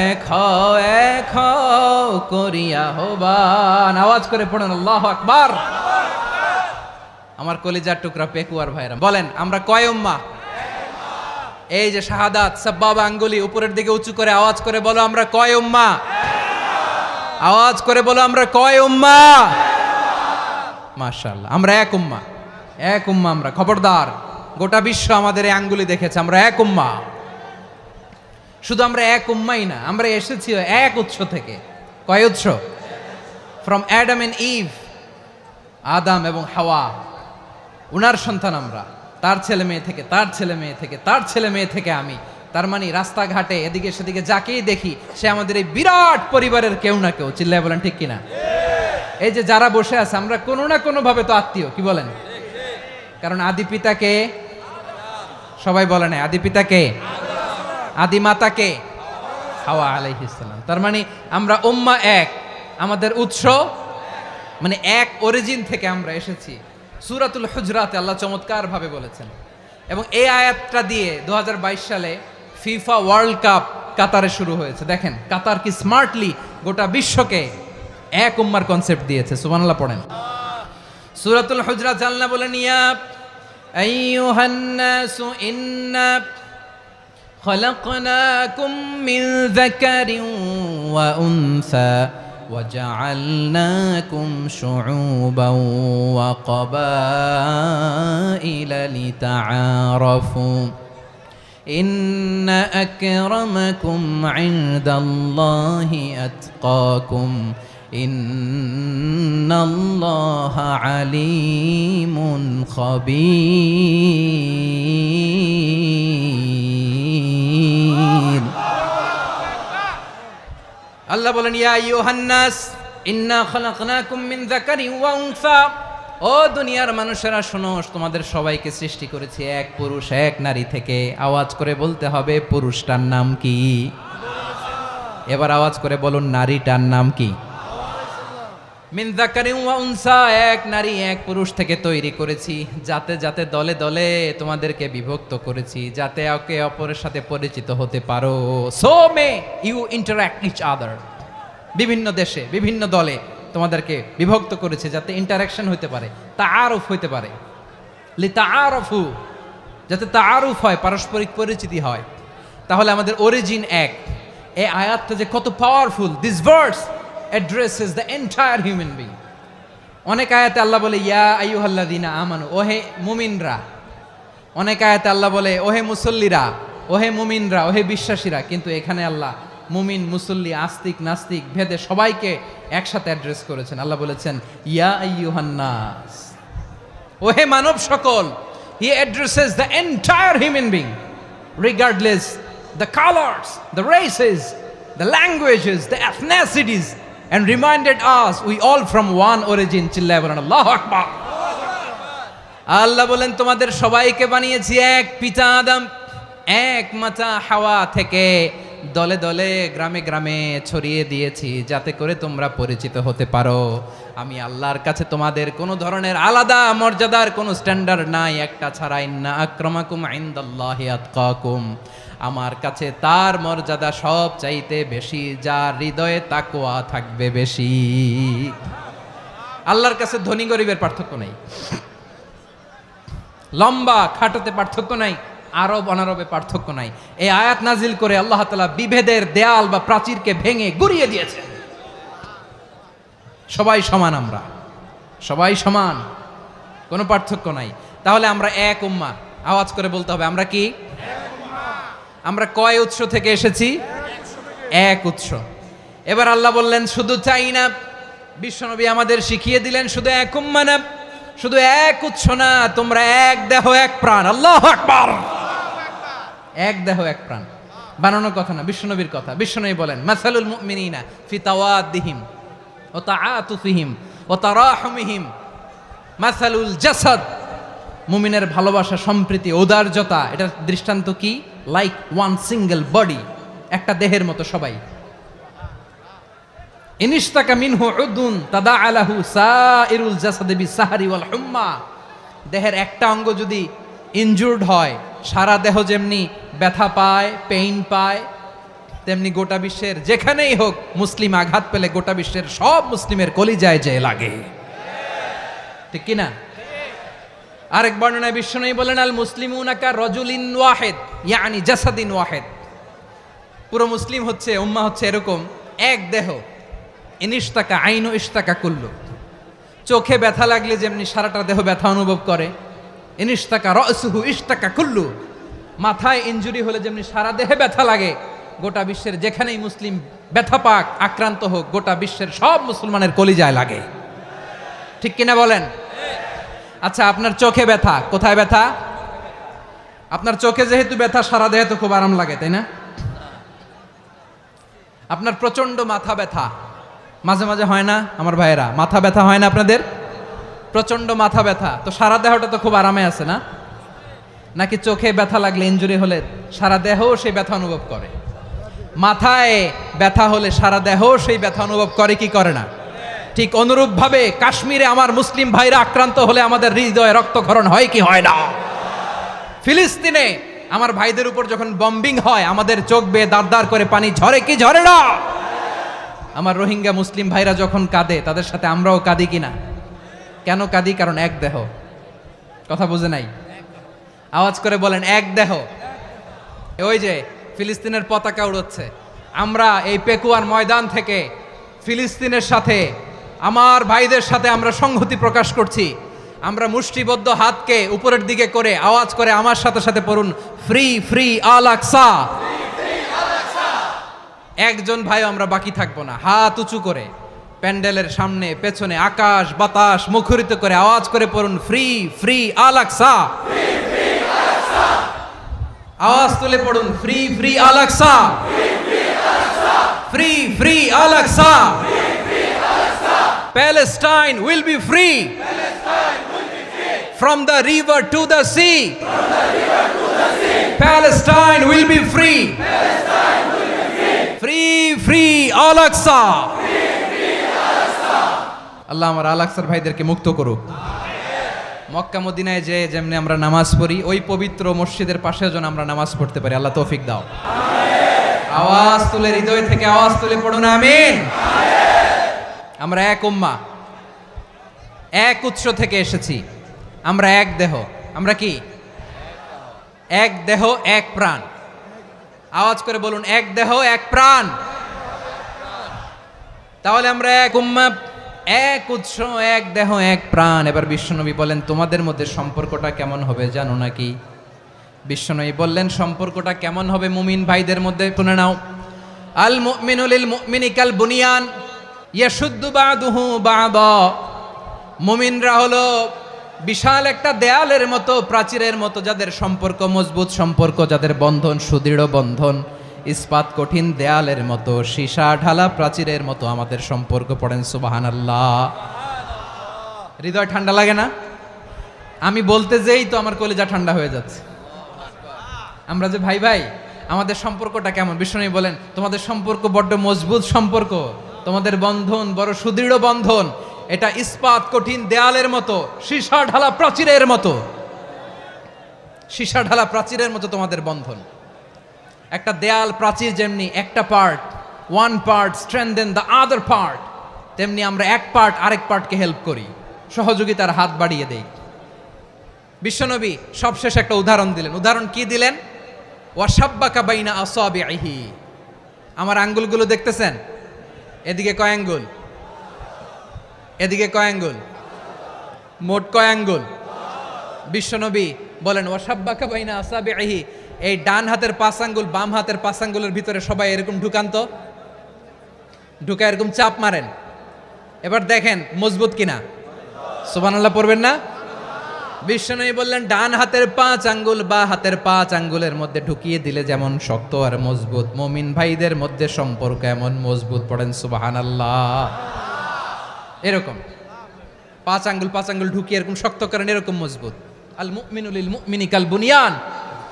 এক হও করিয়া আহ্বান। আওয়াজ করে পড়ুন আল্লাহু আকবার। আমার কলিজার টুকরা পেকুয়ার ভাইরা বলেন, আমরা কয় উম্মাহ? এই যে শাহাদাত, সাব্বাবা আঙ্গুলি উপরের দিকে উঁচু করে আওয়াজ করে বলো, আমরা কয় উম্মাহ? আওয়াজ করে বলো, আমরা কয় উম্মাহ? মাশাআল্লাহ, আমরা এক উম্মাহ, এক উম্মাহ আমরা। খবরদার গোটা বিশ্ব আমাদের এই আঙ্গুলি দেখেছে, আমরা এক উম্মাহ। শুধু আমরা এক উম্মাই না, আমরা এসেছি এক উৎস থেকে। কয় উৎস? ফ্রম অ্যাডাম এন্ড ইভ, আদাম এবং হাওয়া, উনার সন্তান আমরা। তার ছেলে মেয়ে থেকে, তার ছেলে মেয়ে থেকে, তার ছেলে মেয়ে থেকে আমি। তার মানে রাস্তাঘাটে এদিকে সেদিকে যাকেই দেখি সে আমাদের এই বিরাট পরিবারের কেউ না কেউ। চিল্লায় বলেন ঠিক কিনা? এই যে যারা বসে আছে, আমরা কোনো না কোনো ভাবে তো আত্মীয়, কি বলেন? কারণ আদি পিতাকে সবাই বলে না, আদি পিতাকে, আদি মাতাকে হাওয়া আলাইহিস সালাম। তার মানে আমরা উম্মাহ এক, আমাদের উৎস মানে এক অরিজিন থেকে আমরা এসেছি। সূরাতুল হুজরাতে আল্লাহ চমৎকার ভাবে বলেছেন। এবং এই আয়াতটা দিয়ে 2022 সালে ফিফা ওয়ার্ল্ড কাপ কাতারে শুরু হয়েছে। দেখেন কাতার কি স্মার্টলি গোটা বিশ্বকে এক উম্মার কনসেপ্ট দিয়েছে। সুবহানাল্লাহ পড়েন। সূরাতুল হুজরাত আল্লাহ বলেন, ইয়া আইয়ুহান নাসু ইন্না খলাকনাকুম মিন যাকারিন ওয়া উনসা وجعلناكم شعوبا وقبائل لتعارفوا إن أكرمكم عند الله أتقاكم إن الله عليم خبير। আল্লাহ বলেন, ইয়া আইয়ুহান নাস ইন্না খলাকনাকুম মিন যাকারিন ওয়া উনসা, ও দুনিয়ার মানুষেরা শোনো, তোমাদের সবাইকে সৃষ্টি করেছি এক পুরুষ এক নারী থেকে। আওয়াজ করে বলতে হবে পুরুষটার নাম কি? এবার আওয়াজ করে বলুন নারীটার নাম কি? মিন যাকারিন ওয়া উনসা, এক নারী এক পুরুষ থেকে তৈরি করেছি। যাতে যাতে দলে দলে তোমাদেরকে বিভক্ত করেছি, যাতে একে অপরের সাথে পরিচিত হতে পারো। So may you interact each other. বিভিন্ন দেশে বিভিন্ন দলে তোমাদেরকে বিভক্ত করেছে যাতে ইন্টারাকশন হতে পারে, তাআরুফ হতে পারে। লিতাআরফু, যাতে তাআরুফ হয়, পারস্পরিক পরিচিতি হয়। তাহলে আমাদের অরিজিন এক। এই আয়াতটা যে কত powerful! This verse addresses the entire human being. অনেক আয়াতে আল্লাহ বলে ইয়া আইয়ুহাল্লাযীনা আমানু, ওহে মুমিনরা। অনেক আয়াতে আল্লাহ বলে ওহে মুসল্লিরা, ওহে মুমিনরা, ওহে বিশ্বাসীরা। কিন্তু এখানে আল্লাহ মুমিন মুসল্লি আস্তিক নাস্তিক ভেদে সবাইকে একসাথে অ্যাড্রেস করেছেন। আল্লাহ বলেছেন ইয়া আইয়ুহান নাস, ওহে মানব সকল। He addresses the entire human being regardless the colors, the races, the languages, the ethnicities, and reminded us we all from one origin. চিল্লায় বলেন আল্লাহু আকবার। আল্লাহ বলেন তোমাদের সবাইকে বানিয়েছি এক পিতা আদম, এক মাতা হাওয়া থেকে। দলে দলে গ্রামে গ্রামে ছড়িয়ে দিয়েছি যাতে করে তোমরা পরিচিত হতে পারো। আমি আল্লাহর কাছে তোমাদের কোনো ধরনের আলাদা মর্যাদার কোনো স্ট্যান্ডার্ড নাই, একটা ছাড়া। ইন্না আক্রামাকুম ইনদাল্লাহি আতকাকুম, আমার কাছে তার মর্যাদা সব চাইতে বেশি, যার হৃদয়ে তাকওয়া থাকবে বেশি। আল্লাহর কাছে ধনী গরিবের পার্থক্য নাই, লম্বা খাটোতে পার্থক্য নাই, আরব অনারবে পার্থক্য নাই। এই আয়াত নাজিল করে আল্লাহ তাআলা বিভেদের দেয়াল বা প্রাচীরকে ভেঙে গুড়িয়ে দিয়েছেন। সবাই সমান, আমরা সবাই সমান, কোনো পার্থক্য নাই। তাহলে আমরা এক উম্মাহ। আওয়াজ করে বলতে হবে আমরা কি? আমরা কয় উৎস থেকে এসেছি? এক উৎস। এবার আল্লাহ বললেন শুধু তাই না, বিশ্বনবী আমাদের শিখিয়ে দিলেন শুধু এক উম্মাহ না, শুধু এক উৎস না, তোমরা এক দেহ এক প্রাণ। আল্লাহু আকবার। এক দেহ এক প্রাণ, বানানোর কথা না, বিশ্বনবীর কথা। বিশ্বনবী বলেন মাসালুল মুমিনিনা ফি তাওয়াদ্দিহিম ওয়া তাআতুফিহিম ওয়া তারাহুমিহিম মাসালুল জাসাদ। মুমিনের ভালোবাসা, সম্প্রীতি, ঔদার্যতা, এটার দৃষ্টান্ত কি? লাইক ওয়ান সিঙ্গেল বডি, একটা দেহের মতো সবাই। ইনিশতাকা মিনহু উদুন তাদাআ লাহু সাইরুল জাসাদি বিসাহরি ওয়াল হুম্মা। দেহের একটা অঙ্গ যদি ইনজুর্ড হয়, সারা দেহ যেমনি ব্যথা পায়, পেইন পায়, তেমনি গোটা বিশ্বের যেখানেই হোক মুসলিম আঘাত পেলে গোটা বিশ্বের সব মুসলিমের কলিজায় যে লাগে, ঠিক কিনা? আরেক বর্ণনায় বিশ্বনবী বলেন আল মুসলিমুনা কা রাজুলিন ওয়াহিদ ইয়ানি জাসাদিন ওয়াহিদ। পুরো মুসলিম হচ্ছে, উম্মাহ হচ্ছে এরকম এক দেহ। ইনিশতাকা আইনু ইশতাকা কুল্লু। চোখে ব্যথা লাগলে যেমনি সারাটা দেহ ব্যথা অনুভব করে, ইনিশতাকা রাসুহু ইশতাকা কুল্লু, মাথায় ইনজুরি হলে যেমনি সারা দেহে ব্যথা লাগে, গোটা বিশ্বের যেখানেই মুসলিম ব্যথা পাক, আক্রান্ত হোক, গোটা বিশ্বের সব মুসলমানের কলিজায় লাগে। ঠিক কিনা বলেন? আচ্ছা, আপনার চোখে ব্যথা, কোথায় ব্যথা? আপনার চোখে যেহেতু ব্যথা, সারা দেহে তো খুব আরাম লাগে, তাই না? আপনার প্রচন্ড মাথা ব্যথা মাঝে মাঝে হয় না আমার ভাইয়েরা? মাথা ব্যথা হয় না আপনাদের? প্রচন্ড মাথা ব্যথা, তো সারা দেহটা তো খুব আরামে আছে না? নাকি চোখে ব্যথা লাগলে, ইনজুরি হলে সারা দেহ সেই ব্যথা অনুভব করে? মাথায় ব্যথা হলে সারা দেহ সেই ব্যথা অনুভব করে কি করে না? ঠিক অনুরূপভাবে কাশ্মীরে আমার মুসলিম ভাইরা আক্রান্ত হলে আমাদের হৃদয়ে রক্তক্ষরণ হয় কি হয় না? ফিলিস্তিনে আমার ভাইদের উপর যখন বম্বিং হয়, আমাদের চোখ বেয়ে দাঁড় দাঁড় করে পানি ঝরে কি ঝরে না? আমার রোহিঙ্গা মুসলিম ভাইরা যখন কাঁদে, তাদের সাথে আমরাও কাঁদি কিনা? কেন কাঁদি? কারণ এক দেহ। কথা বুঝে নাই? আওয়াজ করে বলেন, এক দেহ। ওই যে ফিলিস্তিনের পতাকা উড়োচ্ছে, আমরা এই পেকুয়ার ময়দান থেকে ফিলিস্তিনের সাথে, আমার ভাইদের সাথে আমরা সংহতি প্রকাশ করছি। আমরা মুষ্টিবদ্ধ হাতকে উপরের দিকে করে আওয়াজ করে আমার সাথে সাথে পড়ুন, ফ্রি ফ্রি আল আকসা। একজন ভাই আমরা বাকি থাকবো না। হাত উঁচু করে প্যান্ডেলের সামনে পেছনে আকাশ বাতাস মুখরিত করে আওয়াজ করে পড়ুন, ফ্রি ফ্রি আল আকসা। আওয়াজ তুলে পড়ুন, free free Al Aqsa, free free Al Aqsa. Palestine will be free from the river to the sea. Palestine will be free. Free free Al Aqsa. আল্লাহ আমার আল আকসার ভাইদেরকে মুক্ত করুক। মক্কা মদিনায় যে যেমনি আমরা নামাজ পড়ি, ওই পবিত্র মসজিদের পাশে যেন আমরা নামাজ পড়তে পারি। আল্লাহ তৌফিক দাও। আওয়াজ তুলে, হৃদয় থেকে আওয়াজ তুলে পড়ুন আমিন। আমরা এক উম্মা, এক উৎস থেকে এসেছি, আমরা এক দেহ। আমরা কি? এক দেহ এক প্রাণ। আওয়াজ করে বলুন, এক দেহ এক প্রাণ। তাহলে আমরা এক উম্মা, এক উৎস, এক দেহ এক প্রাণ। এবার বিশ্বনবী বলেন, তোমাদের মধ্যে সম্পর্কটা কেমন হবে জানো নাকি? বিশ্বনবী বললেন, সম্পর্কটা কেমন হবে মুমিন ভাইদের মধ্যে? শুনে নাও, আল মুমিনু লিল মুমিনি কাল বুনিয়ান ইয়াশুদ্দু বাদুহু বাদা। মুমিনরা হলো বিশাল একটা দেয়ালের মতো, প্রাচীরের মতো, যাদের সম্পর্ক মজবুত সম্পর্ক, যাদের বন্ধন সুদৃঢ় বন্ধন, ইস্পাত কঠিন দেয়ালের মতো, সীসা ঢালা প্রাচীরের মতো আমাদের সম্পর্ক। পড়েন সুবহানাল্লাহ। হৃদয় ঠান্ডা লাগে না? আমি বলতে যেই তো আমার কলিজা ঠান্ডা হয়ে যাচ্ছে। আমরা যে ভাই ভাই, আমাদের সম্পর্কটা কেমন? বিষ্ণু বলেন, তোমাদের সম্পর্ক বড্ড মজবুত সম্পর্ক, তোমাদের বন্ধন বড় সুদৃঢ় বন্ধন, এটা ইস্পাত কঠিন দেয়ালের মতো, সীসা ঢালা প্রাচীরের মতো। সীসা ঢালা প্রাচীরের মতো তোমাদের বন্ধন। একটা দেয়াল প্রাচীর যেমনি একটা part, one part strengthen the other part, তেমনি আমরা এক পার্ট আরেক পার্টকে হেল্প করি, সহযোগিতার হাত বাড়িয়ে দেই। বিশ্বনবী সবশেষ একটা উদাহরণ দিলেন। উদাহরণ কি দিলেন? ওয়াসাব্বাকা বাইনা আসাবিহি। আমার আঙ্গুলগুলো দেখতেছেন? এদিকে কয় আঙ্গুল? এদিকে কয় আঙ্গুল? মোট কয় আঙ্গুল? বিশ্বনবী বলেন, ওয়াসাব্বাকা বাইনা আসাবিহি। এই ডান হাতের 5 আঙ্গুল বাম হাতের 5 আঙ্গুলের ভিতরে সবাই এরকম ঢুকান তো, ঢুকা এরকম চাপ মারেন। এবার দেখেন মজবুত কিনা। সুবহানাল্লাহ পড়বেন না? বিশ্বনবী বললেন, ডান হাতের 5 আঙ্গুল বা হাতের 5 আঙ্গুলের মধ্যে ঢুকিয়ে দিলে যেমন শক্ত আর মজবুত, মুমিন ভাইদের মধ্যে সম্পর্ক এমন মজবুত। পড়েন সুবহানাল্লাহ। এরকম 5 আঙ্গুল ঢুকিয়ে এরকম শক্ত করেন, এরকম মজবুত। আল মুমিনু লিল মুমিনি কাল বুনিয়ান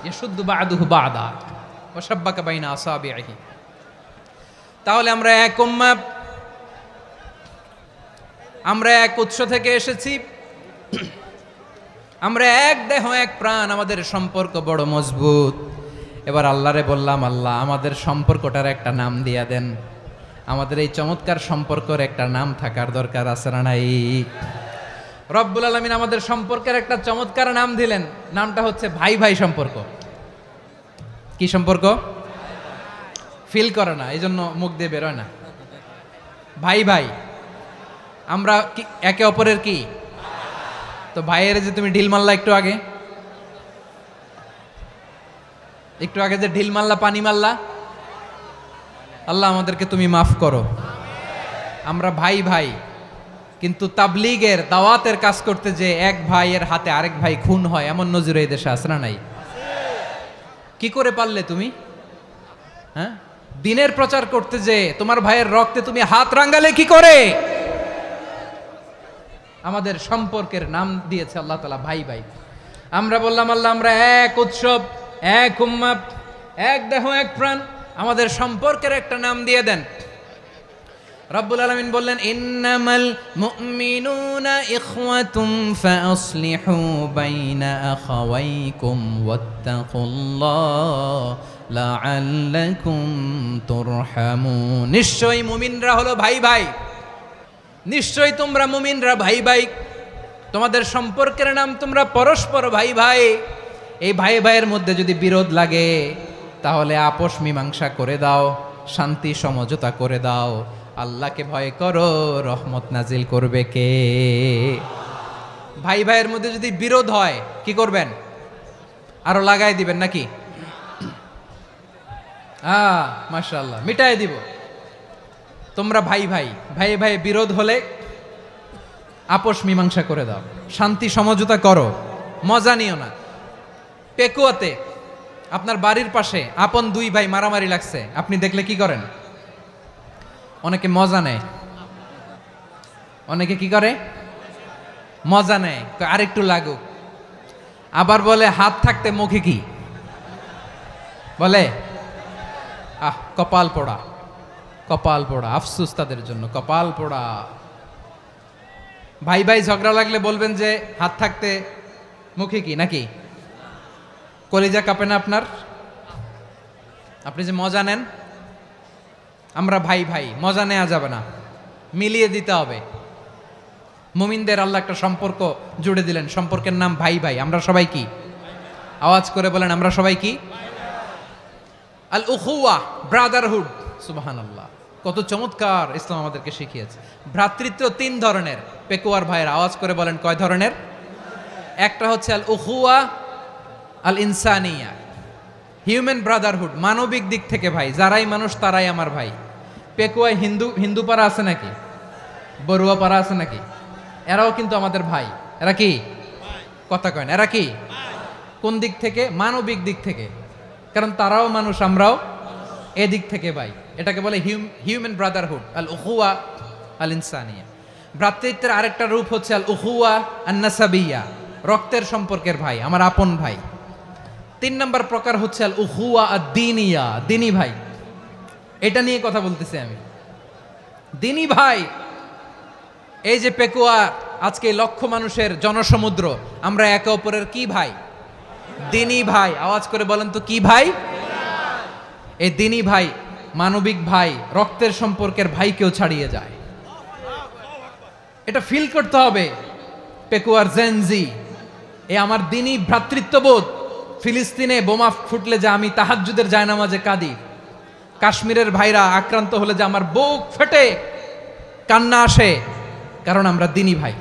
ইয়াশুদ্দু বা'দুহু বা'দা ওয়া শাব্বাকা বাইনা আসাবিহি। তাহলে আমরা এক উম্মাহ, আমরা এক উৎস থেকে এসেছি, আমরা এক দেহ এক প্রাণ, আমাদের সম্পর্ক বড় মজবুত। এবার আল্লাহরে বললাম, আল্লাহ আমাদের সম্পর্কটার একটা নাম দিয়া দেন। আমাদের এই চমৎকার সম্পর্কের একটা নাম থাকার দরকার আছে না নাই? রব্বুল আলামিন আমাদের সম্পর্কের একটা চমৎকার নাম দিলেন। নামটা হচ্ছে ভাই ভাই সম্পর্ক। কি সম্পর্ক? ফিল করে না, এই জন্য মুখ দিয়ে বেরোয় না। ভাই ভাই, আমরা একে অপরের কি? তো ভাইয়ের যে তুমি ঢিল মারলা একটু আগে, একটু আগে যে ঢিল মারলা, পানি মারলা, আল্লাহ আমাদেরকে তুমি মাফ করো। আমরা ভাই ভাই, কিন্তু তাবলীগের দাওয়াতের কাজ করতে যে এক ভাইয়ের হাতে আরেক ভাই খুন হয়, এমন নজির এই দেশে আছে না নাই? কি করে পারলে তুমি? হ্যাঁ, দিনের প্রচার করতে যে তোমার ভাইয়ের রক্তে তুমি হাত রাঙ্গালে কি করে? আমাদের সম্পর্কের নাম দিয়েছে আল্লাহ তাআলা ভাই ভাই। আমরা বললাম আল্লাহ আমরা এক উৎসব, এক উম্মাহ, এক দেহ, এক প্রাণ, আমাদের সম্পর্কের একটা নাম দিয়ে দেন। রব্বুল আলামিন বললেন ইন্নামাল মুমিনুনা ইখওয়াতুম ফাআসলিহু বাইনা আখাওয়াইকুম ওয়াত্তাকুল্লাহ লাআল্লাকুম তুরহামুন। নিশ্চয়ই মুমিনরা হলো ভাই ভাই, নিশ্চয়ই তোমরা মুমিনরা ভাই ভাই, তোমাদের সম্পর্কের নাম তোমরা পরস্পর ভাই ভাই। এই ভাই ভাইয়ের মধ্যে যদি বিরোধ লাগে তাহলে আপোষ মীমাংসা করে দাও, শান্তি সমঝোতা করে দাও। আল্লাহকে ভয় করো, রহমত নাজিল করবে কে? ভাই ভাইয়ের মধ্যে যদি বিরোধ হয় কি করবেন? আরো লাগাই দিবেন নাকি? মাশাআল্লাহ, মিটাই দিব। তোমরা ভাই ভাই, ভাই ভাই বিরোধ হলে আপোষ মীমাংসা করে দাও, শান্তি সমঝোতা করো, মজা নিও না। পেকুয়াতে আপনার বাড়ির পাশে আপন দুই ভাই মারামারি লাগছে, আপনি দেখলে কি করেন? অনেকে মজা নেয়, অনেকে কি করে? মজা নেয়, আরেকটু লাগুক। আবার বলে হাত থাকতে মুখে কি বলে? কপাল পোড়া, কপাল পোড়া, আফসোস তাদের জন্য, কপাল পোড়া। ভাই ভাই ঝগড়া লাগলে বলবেন যে হাত থাকতে মুখে কি, নাকি? কলিজা কাঁপে না আপনার? আপনি যে মজা নেন। আমরা ভাই ভাই, মজা নেওয়া যাবে না, মিলিয়ে দিতে হবে। মুমিনদের আল্লাহ একটা সম্পর্ক জুড়ে দিলেন, সম্পর্কের নাম ভাই ভাই। আমরা সবাই কি? আওয়াজ করে বলেন, আমরা সবাই কি? আল উখুয়া, ব্রাদারহুড। সুবহানাল্লাহ, কত চমৎকার ইসলাম আমাদেরকে শিখিয়েছে। ভ্রাতৃত্ব তিন ধরনের। পেকুয়ার ভাইয়ের আওয়াজ করে বলেন কয় ধরনের? একটা হচ্ছে আল উখুয়া আল ইনসানিয়া, হিউম্যান ব্রাদারহুড, মানবিক দিক থেকে ভাই, যারাই মানুষ তারাই আমার ভাই। পেকুয়ায় হিন্দু পাড়া আছে নাকি? বড়ুয়া পাড়া আছে নাকি? এরাও কিন্তু আমাদের ভাই। এরা কি? কথা কয় না, এরা কি? কোন দিক থেকে? মানবিক দিক থেকে, কারণ তারাও মানুষ, আমরাও এদিক থেকে ভাই। এটাকে বলে হিউম্যান ব্রাদারহুড, আল উখুয়া আল ইনসানিয়া। ভ্রাতৃত্বের আরেকটা রূপ হচ্ছে আল উখুয়া আন নাসাবিয়া, রক্তের সম্পর্কের ভাই, আমার আপন ভাই। তিন নম্বর প্রকার হচ্ছে আল উখুয়া আদ দীনিয়া, দিনী ভাই। এটা নিয়ে কথা বলতেছি আমি, দিনী ভাই। এই যে পেকুয়া, আজকে লক্ষ মানুষের জনসমুদ্র, আমরা একে অপরের কি ভাই? দিনী ভাই। আওয়াজ করে বলেন তো কি ভাই? এই দিনী ভাই, মানবিক ভাই, রক্তের সম্পর্কের ভাইকেও ছাড়িয়ে যায়। এটা ফিল করতে হবে। পেকুয়ার জেনজি, এ আমার দিনী ভ্রাতৃত্ববোধ। ফিলিস্তিনে বোমা ফুটলে যে আমি তাহাজ্জুদের জায়নামাজে কাঁদি, কাশ্মীরের ভাইরা আক্রান্ত হলে যে আমার বুক ফেটে কান্না আসে, কারণ আমরা দিনী ভাই।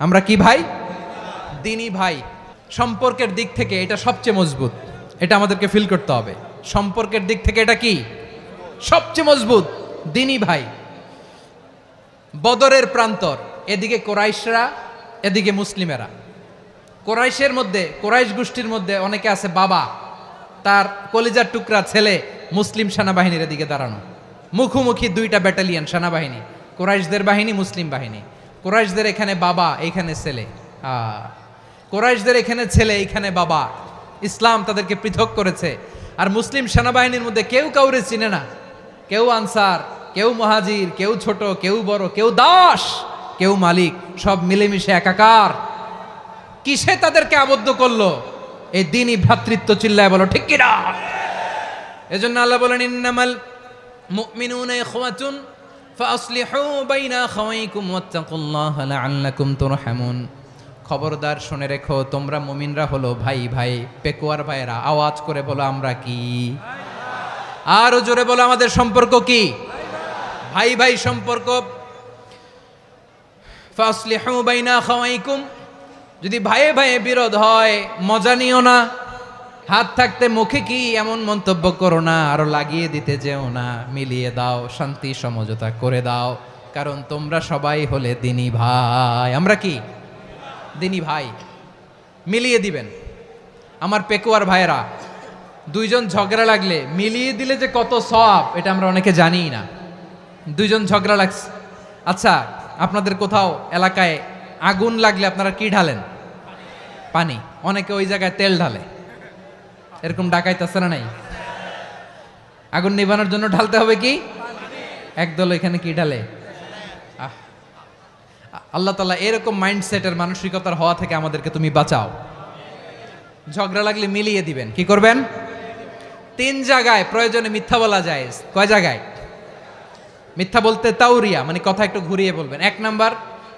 আমরা কি ভাই? দিনী ভাই। সম্পর্কের দিক থেকে এটা সবচেয়ে মজবুত, এটা আমাদেরকে ফিল করতে হবে। সম্পর্কের দিক থেকে এটা কি? সবচেয়ে মজবুত, দিনী ভাই। বদরের প্রান্তর, এদিকে কোরাইশরা, এদিকে মুসলিমেরা। কোরাইশের মধ্যে, কোরাইশ গোষ্ঠীর মধ্যে অনেকে আছে বাবা, তার কলিজার টুকরা ছেলে মুসলিম সেনাবাহিনীর এদিকে দাঁড়ানো, মুখোমুখি দুইটা ব্যাটালিয়ন সেনাবাহিনী, কোরাইশদের বাহিনী, মুসলিম বাহিনী। কোরাইশদের এখানে বাবা, এইখানে ছেলে। কোরাইশদের এখানে ছেলে, এইখানে বাবা। ইসলাম তাদেরকে পৃথক করেছে। আর মুসলিম সেনাবাহিনীর মধ্যে কেউ কাউরে চিনে না, কেউ আনসার, কেউ মুহাজির, কেউ ছোট, কেউ বড়, কেউ দাস, কেউ মালিক, সব মিলেমিশে একাকার। কিসে তাদেরকে আবদ্ধ করলো? এই দিনই ভ্রাতৃত্ব। চিল্লায় বলো ঠিক কিনা? এজন্য আল্লাহ বলেন ইন্নামাল মুমিনুনা ইখওয়াতুন ফাআসলিহু বাইনা আখাওয়াইকুম ওয়াত্তাকুল্লাহা লাআল্লাকুম তুরহামুন। খবরদার শুনে রেখো, তোমরা মুমিনরা হলো ভাই ভাই। পেকুয়ার ভাইরা আওয়াজ করে বলো আমরা কি? আরো জোরে বলো আমাদের সম্পর্ক কি? ভাই ভাই সম্পর্ক। ফাআসলিহু বাইনা আখাওয়াইকুম, যদি ভাইয়ে ভাইয়ে বিরোধ হয় মজা নিও না, হাত থাকতে মুখে কি এমন মন্তব্য করো না, আরো লাগিয়ে দিতে যেও না, মিলিয়ে দাও, শান্তি সমঝোতা করে দাও, কারণ তোমরা সবাই হলে দিনী ভাই। আমরা কি দিনী ভাই? মিলিয়ে দিবেন। আমার পেকুয়ার ভাইয়েরা, দুইজন ঝগড়া লাগলে মিলিয়ে দিলে যে কত সওয়াব, এটা আমরা অনেকে জানিই না। দুইজন ঝগড়া লাগছে, আচ্ছা আপনাদের কোথাও এলাকায় আগুন লাগলে আপনারা কি ঢালেন? পানি। অনেকে ওই জায়গায় তেল ঢালে, এরকম ডাকাইতেছে না নাই? আগুন নিভানোর জন্য ঢালতে হবে কি? একদল এখানে কি ঢালে? আল্লাহ তাআলা এরকম মাইন্ডসেটের মানসিকতার হওয়া থেকে আমাদেরকে তুমি বাঁচাও। ঝগড়া লাগলে মিলিয়ে দিবেন। কি করবেন? 3 জায়গায় প্রয়োজনে মিথ্যা বলা যায়। কয় জায়গায় মিথ্যা বলতে? তাউরিয়া, মানে কথা একটু ঘুরিয়ে বলবেন। 1 নাম্বার,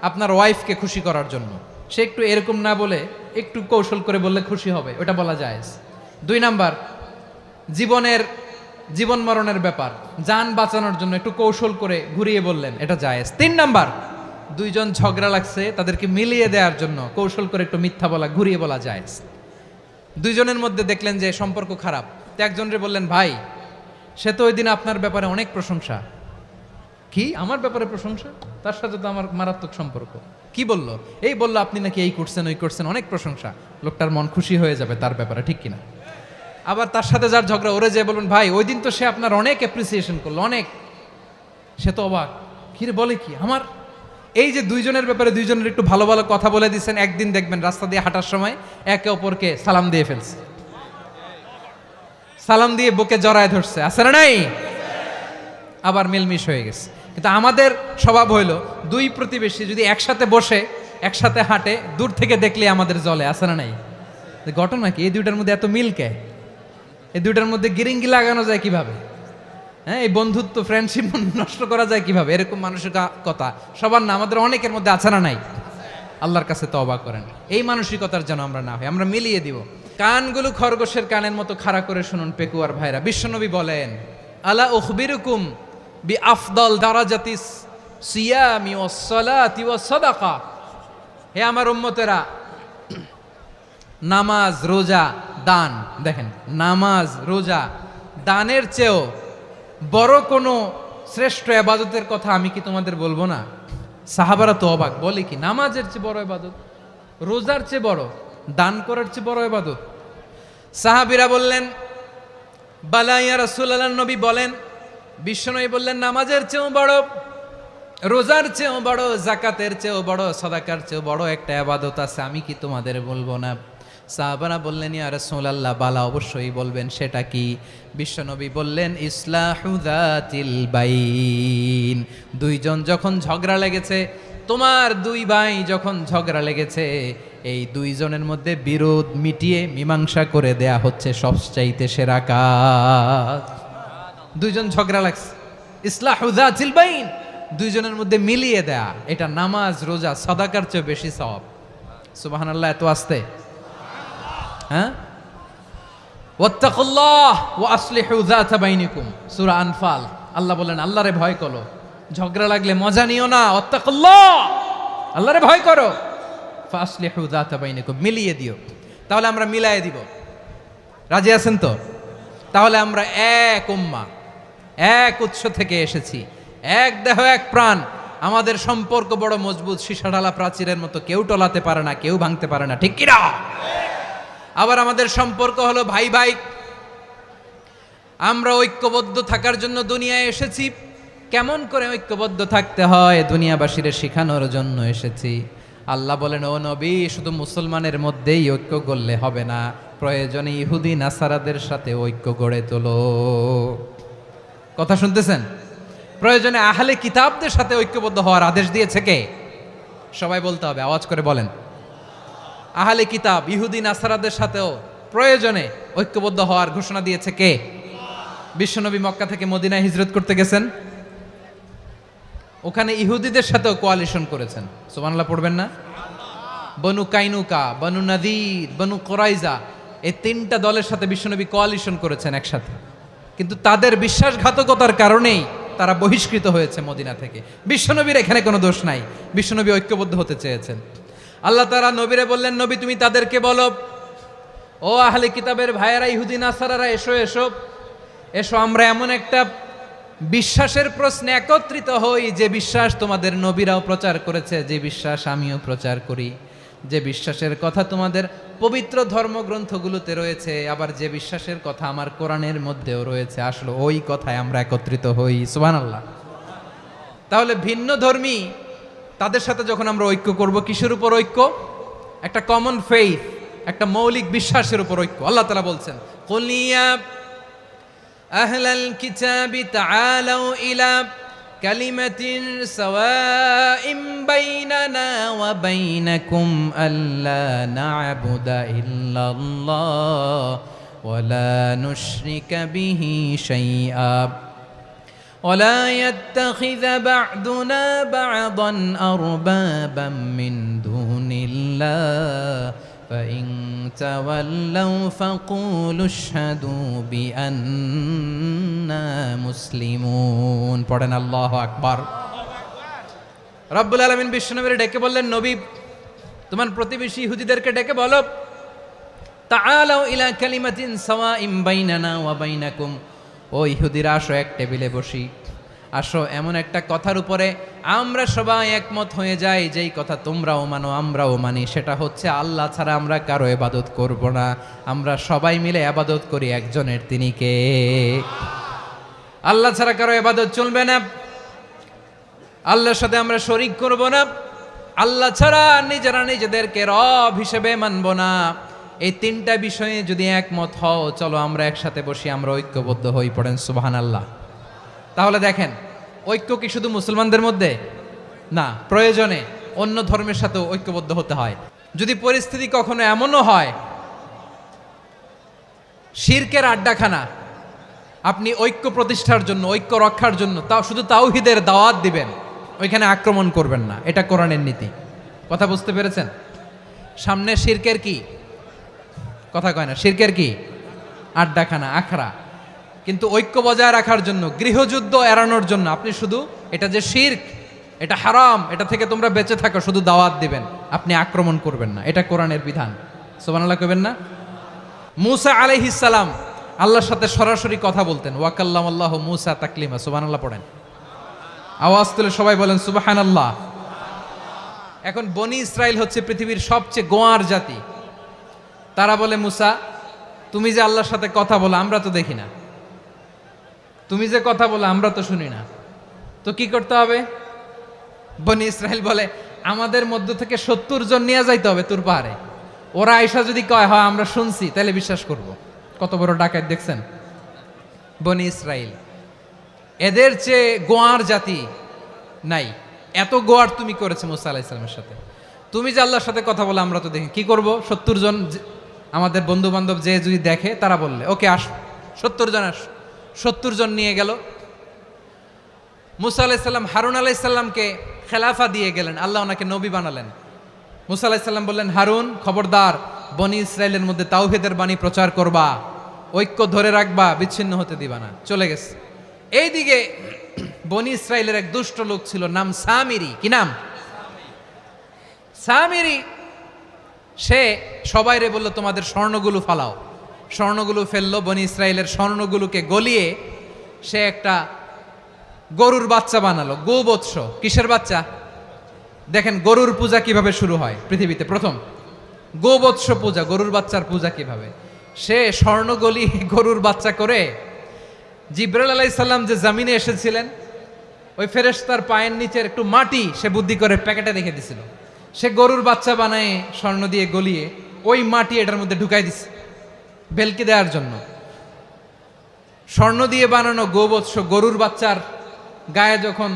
আপনার ওয়াইফকে খুশি করার জন্য, সে একটু এরকম না বলে একটু কৌশল করে বললে খুশি হবে, ওটা বলা যায়। 2 নাম্বার, জীবন মরণের ব্যাপার, জান বাঁচানোর জন্য একটু কৌশল করে ঘুরিয়ে বললেন, এটা জায়েজ। 3 নাম্বার, দুইজন ঝগড়া লাগছে তাদেরকে মিলিয়ে দেওয়ার জন্য কৌশল করে একটু মিথ্যা বলা, ঘুরিয়ে বলা জায়েজ। দুইজনের মধ্যে দেখলেন যে সম্পর্ক খারাপ, তো একজনরে বললেন, ভাই সে তো ওই দিন আপনার ব্যাপারে অনেক প্রশংসা। কি আমার ব্যাপারে প্রশংসা? তার সাথে তো আমার মারাত্মক সম্পর্ক। কি বললো? এই বললো আপনি নাকি এই করছেন ওই করছেন, অনেক প্রশংসা। লোকটার মন খুশি হয়ে যাবে তার ব্যাপারে, ঠিক কিনা? আবার তার সাথে যার ঝগড়া, ওরে যে বলবেন, ভাই ওই দিন তো সে আপনার অনেক অ্যাপ্রিসিয়েশন করলো, অনেক। সে তো অবাক, কিরে বলে কি আমার? এই যে দুইজনের ব্যাপারে দুইজনের একটু ভালো ভালো কথা বলে দিচ্ছেন, একদিন দেখবেন রাস্তা দিয়ে হাঁটার সময় একে অপরকে সালাম দিয়ে ফেলছে, সালাম দিয়ে বুকে জড়ায় ধরছে, আছে না নাই? আবার মিলমিশ হয়ে গেছে। কিন্তু আমাদের স্বভাব হইল, দুই প্রতিবেশী যদি একসাথে বসে একসাথে হাঁটে, দূর থেকে দেখলে আমাদের জলে, আছে না নাই? ঘটনা কি? এই দুইটার মধ্যে এত মিল কে? এই দুইটার মধ্যে গিরিঙ্গি লাগানো যায় কিভাবে? হ্যাঁ, এই বন্ধুত্ব ফ্রেন্ডশিপ নষ্ট করা যায় কিভাবে? এরকম মানসিকতা সবার না, আমাদের অনেকের মধ্যে আছে না নাই? আল্লাহর কাছে তওবা করেন, এই মানসিকতার যেন আমরা না হই, আমরা মিলিয়ে দিব। কানগুলো খরগোশের কানের মতো খাড়া করে শুনুন পেকুয়ার ভাইরা। বিশ্বনবী বলেন, আলা উখবিরুকুম বি আফদল দারাজাতিস সিয়ামি ওয়াস সালাতি ওয়াস সাদাকা। হে আমার উম্মতেরা, নামাজ, রোজা, দান, দেখেন নামাজ, রোজা, দানের চেয়েও বড় কোনো শ্রেষ্ঠ ইবাদতের কথা আমি কি তোমাদের বলবো না? সাহাবারা তো অবাক, বলে কি নামাজের চেয়ে বড় ইবাদত, রোজার চেয়ে বড়, দান করার চেয়ে বড় ইবাদত? সাহাবীরা বললেন, বালা ইয়া রাসূলুল্লাহ। নবী বলেন, বিশ্বনবী বললেন, নামাজের চেয়েও বড়, রোজার চেয়েও বড়, যাকাতের চেয়েও বড়, সাদাকার চেয়েও বড় একটা ইবাদত আছে, আমি কি তোমাদের বলবো না? সাহাবারা বললেন, ইয়া রাসূলুল্লাহ, বালা, অবশ্যই বলবেন, সেটা কি? বিশ্বনবী বললেন, ইসলাহু যাতিল বাইন। দুইজন যখন ঝগড়া লেগেছে, তোমার দুই ভাই যখন ঝগড়া লেগেছে, এই দুইজনের মধ্যে বিরোধ মিটিয়ে মীমাংসা করে দেয়া হচ্ছে সবচাইতে সেরা কাজ। দুইজন ঝগড়া লাগছে, ইসলাহু যাতিল বাইন, দুইজনের মধ্যে মিলিয়ে দেয়া, এটা নামাজ, রোজা, সাদাকার চেয়ে বেশি সওয়াব। সুবহানাল্লাহ, এত আসতে। হ্যাঁ, ওয়াত্তাকুল্লাহ ওয়া আসলিহু যাতা বাইনিকুম, সূরা আনফাল। আল্লাহ বলেন, আল্লাহরে ভয় করো, ঝগড়া লাগলে মজা নিও না, ওয়াত্তাকুল্লাহ, আল্লাহরে ভয় করো, ফাসলিহু যাতা বাইনিকুম, মিলিয়ে দিও। তাহলে আমরা মিলায়ে দিব, রাজি আছেন তো? তাহলে আমরা এক উম্মাহ, এক উৎস থেকে এসেছি, এক দেহ এক প্রাণ, আমাদের সম্পর্ক বড় মজবুত, সীসা ঢালা প্রাচীরের মতো, কেউ টলাতে পারে না, কেউ ভাঙতে পারে না, ঠিক কিনা? আবার আমাদের সম্পর্ক হলো ভাই ভাই, আমরা ঐক্যবদ্ধ থাকার জন্য দুনিয়ায় এসেছি। কেমন করে ঐক্যবদ্ধ থাকতে হয় দুনিয়াবাসীর শেখানোর জন্য এসেছি। আল্লাহ বলেন, ও নবী, শুধু মুসলমানের মধ্যেই ঐক্য গড়লে হবে না, প্রয়োজনে ইহুদি নাসারাদের সাথে ঐক্য গড়ে তোলো। কথা শুনতেছেন? প্রয়োজনে আহলে কিতাবদের সাথে ঐক্যবদ্ধ হওয়ার আদেশ দিয়েছে কে? সবাই বলতে হবে, আওয়াজ করে বলেন। আহলে কিতাব, ইহুদি নাসারাদের সাথেও প্রয়োজনে ঐক্যবদ্ধ হওয়ার ঘোষণা দিয়েছে কে? বিশ্বনবী মক্কা থেকে মদিনায় হিজরত করতে গেছেন, ওখানে ইহুদিদের সাথেও কোয়ালিশন করেছেন। সুবহানাল্লাহ পড়বেন না? বনু কাইনুকা, বনু নাদির, বনু কুরাইজা, এই 3টা দলের সাথে বিশ্বনবী কোয়ালিশন করেছেন একসাথে। কিন্তু তাদের বিশ্বাসঘাতকতার কারণেই তারা বহিষ্কৃত হয়েছে মদিনা থেকে। বিশ্বনবীর এখানে কোনো দোষ নাই, বিশ্বনবী ঐক্যবদ্ধ হতে চেয়েছেন। আল্লাহ তাআলা নবীরে বললেন, নবী তুমি তাদেরকে বলো, ও আহলে কিতাবের ভাইয়েরা, ইহুদি নাসারারা, এসো এসো এসো, আমরা এমন একটা বিশ্বাসের প্রশ্নে একত্রিত হই যে বিশ্বাস তোমাদের নবীরাও প্রচার করেছে, যে বিশ্বাস আমিও প্রচার করি, যে বিশ্বাসের কথা তোমাদের পবিত্র ধর্মগ্রন্থগুলোতে রয়েছে, আবার যে বিশ্বাসের কথা আমার কোরআনের মধ্যেও রয়েছে, আসলে ওই কথায় আমরা একত্রিত হই। সুবহানাল্লাহ। তাহলে ভিন্ন ধর্মী তাদের সাথে যখন আমরা ঐক্য করব, কিসের উপর ঐক্য? একটা কমন ফেইথ, একটা মৌলিক বিশ্বাসের উপর ঐক্য। আল্লাহ তাআলা বলছেন, কুল ইয়া আহলাল কিতাবি তাআলাউ ইলা কালিমাতিন সাওয়াইম বাইনানা ওয়া বাইনাকুম আল্লা না'বুদা ইল্লাল্লাহ ওয়া লা নুশরিকা বিহি শাইআ ولا يتخذ بعضنا بعضا أربابا من دون الله فإن تولوا فقولوا اشهدوا بأننا مسلمون পড়েন আল্লাহু আকবার। রব্বুল আলামিন বিশ্বনবীর ডেকে বললেন, নবী তোমার প্রতিবেশী ইহুদিদেরকে ডেকে বলো, তাআলাউ ইলা কালিমাতিন সাওয়াইম বাইনানা ওয়া বাইনাকুম, ও ইহুদিরা আসো এক টেবিলে বসি, আসো এমন একটা কথার উপরে আমরা সবাই একমত হয়ে যাই, যেই কথা তোমরাও মানো আমরাও মানি, সেটা হচ্ছে আল্লাহ ছাড়া আমরা কারো ইবাদত করব না, আমরা সবাই মিলে ইবাদত করি একজনের, তিনি কে? আল্লাহ ছাড়া কারো ইবাদত চলবে না, আল্লাহর সাথে আমরা শরীক করব না, আল্লাহ ছাড়া নিজেরা নিজেদেরকে রব হিসেবে মানব না। এই তিনটা বিষয়ে যদি একমত হও, চলো আমরা একসাথে বসি, আমরা ঐক্যবদ্ধ হই। পড়েন সুবহানাল্লাহ। তাহলে দেখেন, ঐক্য কি শুধু মুসলমানদের মধ্যে না, প্রয়োজনে অন্য ধর্মের সাথেও ঐক্যবদ্ধ হতে হয়। যদি পরিস্থিতি কখনো এমনও হয় শিরকের আড্ডাখানা, আপনি ঐক্য প্রতিষ্ঠার জন্য, ঐক্য রক্ষার জন্য তাও শুধু তাওহীদের দাওয়াত দিবেন, ওইখানে আক্রমণ করবেন না, এটা কোরআনের নীতি। কথা বুঝতে পেরেছেন? সামনে শিরকের কি কথা কয় না, শিরকের কি আড্ডাখানা, আখড়া। কিন্তু ঐক্য বজায় রাখার জন্য, গৃহযুদ্ধ এড়ানোর জন্য আপনি শুধু এটা যে শিরক, এটা হারাম, এটা থেকে তোমরা বেঁচে থাকো, শুধু দাওয়াত দিবেন, আপনি আক্রমণ করবেন না, এটা কোরআনের বিধান। সুবহানাল্লাহ কইবেন না? মূসা আলাইহিস সালাম আল্লাহর সাথে সরাসরি কথা বলতেন, ওয়া কাল্লামাল্লাহু মূসা তাকলিমা। সুবহানাল্লাহ পড়েন, আওয়াজ তুলে সবাই বলেন সুবহানাল্লাহ। এখন বনি ইসরাইল হচ্ছে পৃথিবীর সবচেয়ে গোয়ার জাতি। তারা বলে, মূসা তুমি যে আল্লাহর সাথে কথা বলো আমরা তো দেখি না, তুমি যে কথা বলো আমরা তো শুনি না, তো কি করতে হবে? বনি ইসরাইল বলে, আমাদের মধ্য থেকে 70 জন নিয়ে যাইতে হবে তুর পাহাড়ে, ওরা আয়েশা যদি কয় হয় আমরা শুনছি তাহলে বিশ্বাস করব। কত বড় ডাকাত দেখছেন বনি ইসরাইল। এদের চেয়ে গোয়ার জাতি নাই, এত গোয়ার তুমি করেছে মূসা আলাইহিস সালামের সাথে। তুমি যে আল্লাহর সাথে কথা বলে আমরা তো দেখি, কি করব? 70 জন আমাদের বন্ধু বান্ধব যে যদি দেখে, তারা বললে ওকে আস, 70 জন আস। 70 জন নিয়ে গেল। মূসা আলাইহিস সালাম হারুন আলাইহিস সালামকে খেলাফা দিয়ে গেলেন, আল্লাহ ওনাকে নবী বানালেন। মূসা আলাইহিস সালাম বললেন, হারুন খবরদার, বনি ইসরাইলের মধ্যে তাওহীদের বাণী প্রচার করবা, ঐক্য ধরে রাখবা, বিচ্ছিন্ন হতে দিবা না। চলে গেছে। এইদিকে বনি ইসরাইলের এক দুষ্ট লোক ছিল, নাম সামিরি। কি নাম? সামিরি। সে সবাইরে বলল, তোমাদের স্বর্ণগুলো ফালাও। স্বর্ণগুলো ফেললো, বনি ইসরাইলের স্বর্ণগুলোকে গলিয়ে সে একটা গরুর বাচ্চা বানালো, গোবৎস। কিসের বাচ্চা? দেখেন গরুর পূজা কিভাবে শুরু হয় পৃথিবীতে, প্রথম গোবৎস পূজা, গরুর বাচ্চার পূজা কিভাবে। সে স্বর্ণ গলি গরুর বাচ্চা করে, জিবরাইল আলাইহিস সালাম যে জমিনে এসেছিলেন, ওই ফেরেশতার পায়ের নিচের একটু মাটি সে বুদ্ধি করে প্যাকেটে রেখে দিছিল। সে গরুর বাচ্চা বানায় স্বর্ণ দিয়ে গলিয়ে ওই মাটি এটার মধ্যে ঢুকাই দিছে ভেলকি দেওয়ার জন্য। স্বর্ণ দিয়ে বানানো গোবৎস গরুর বাচ্চার গায়ে যখন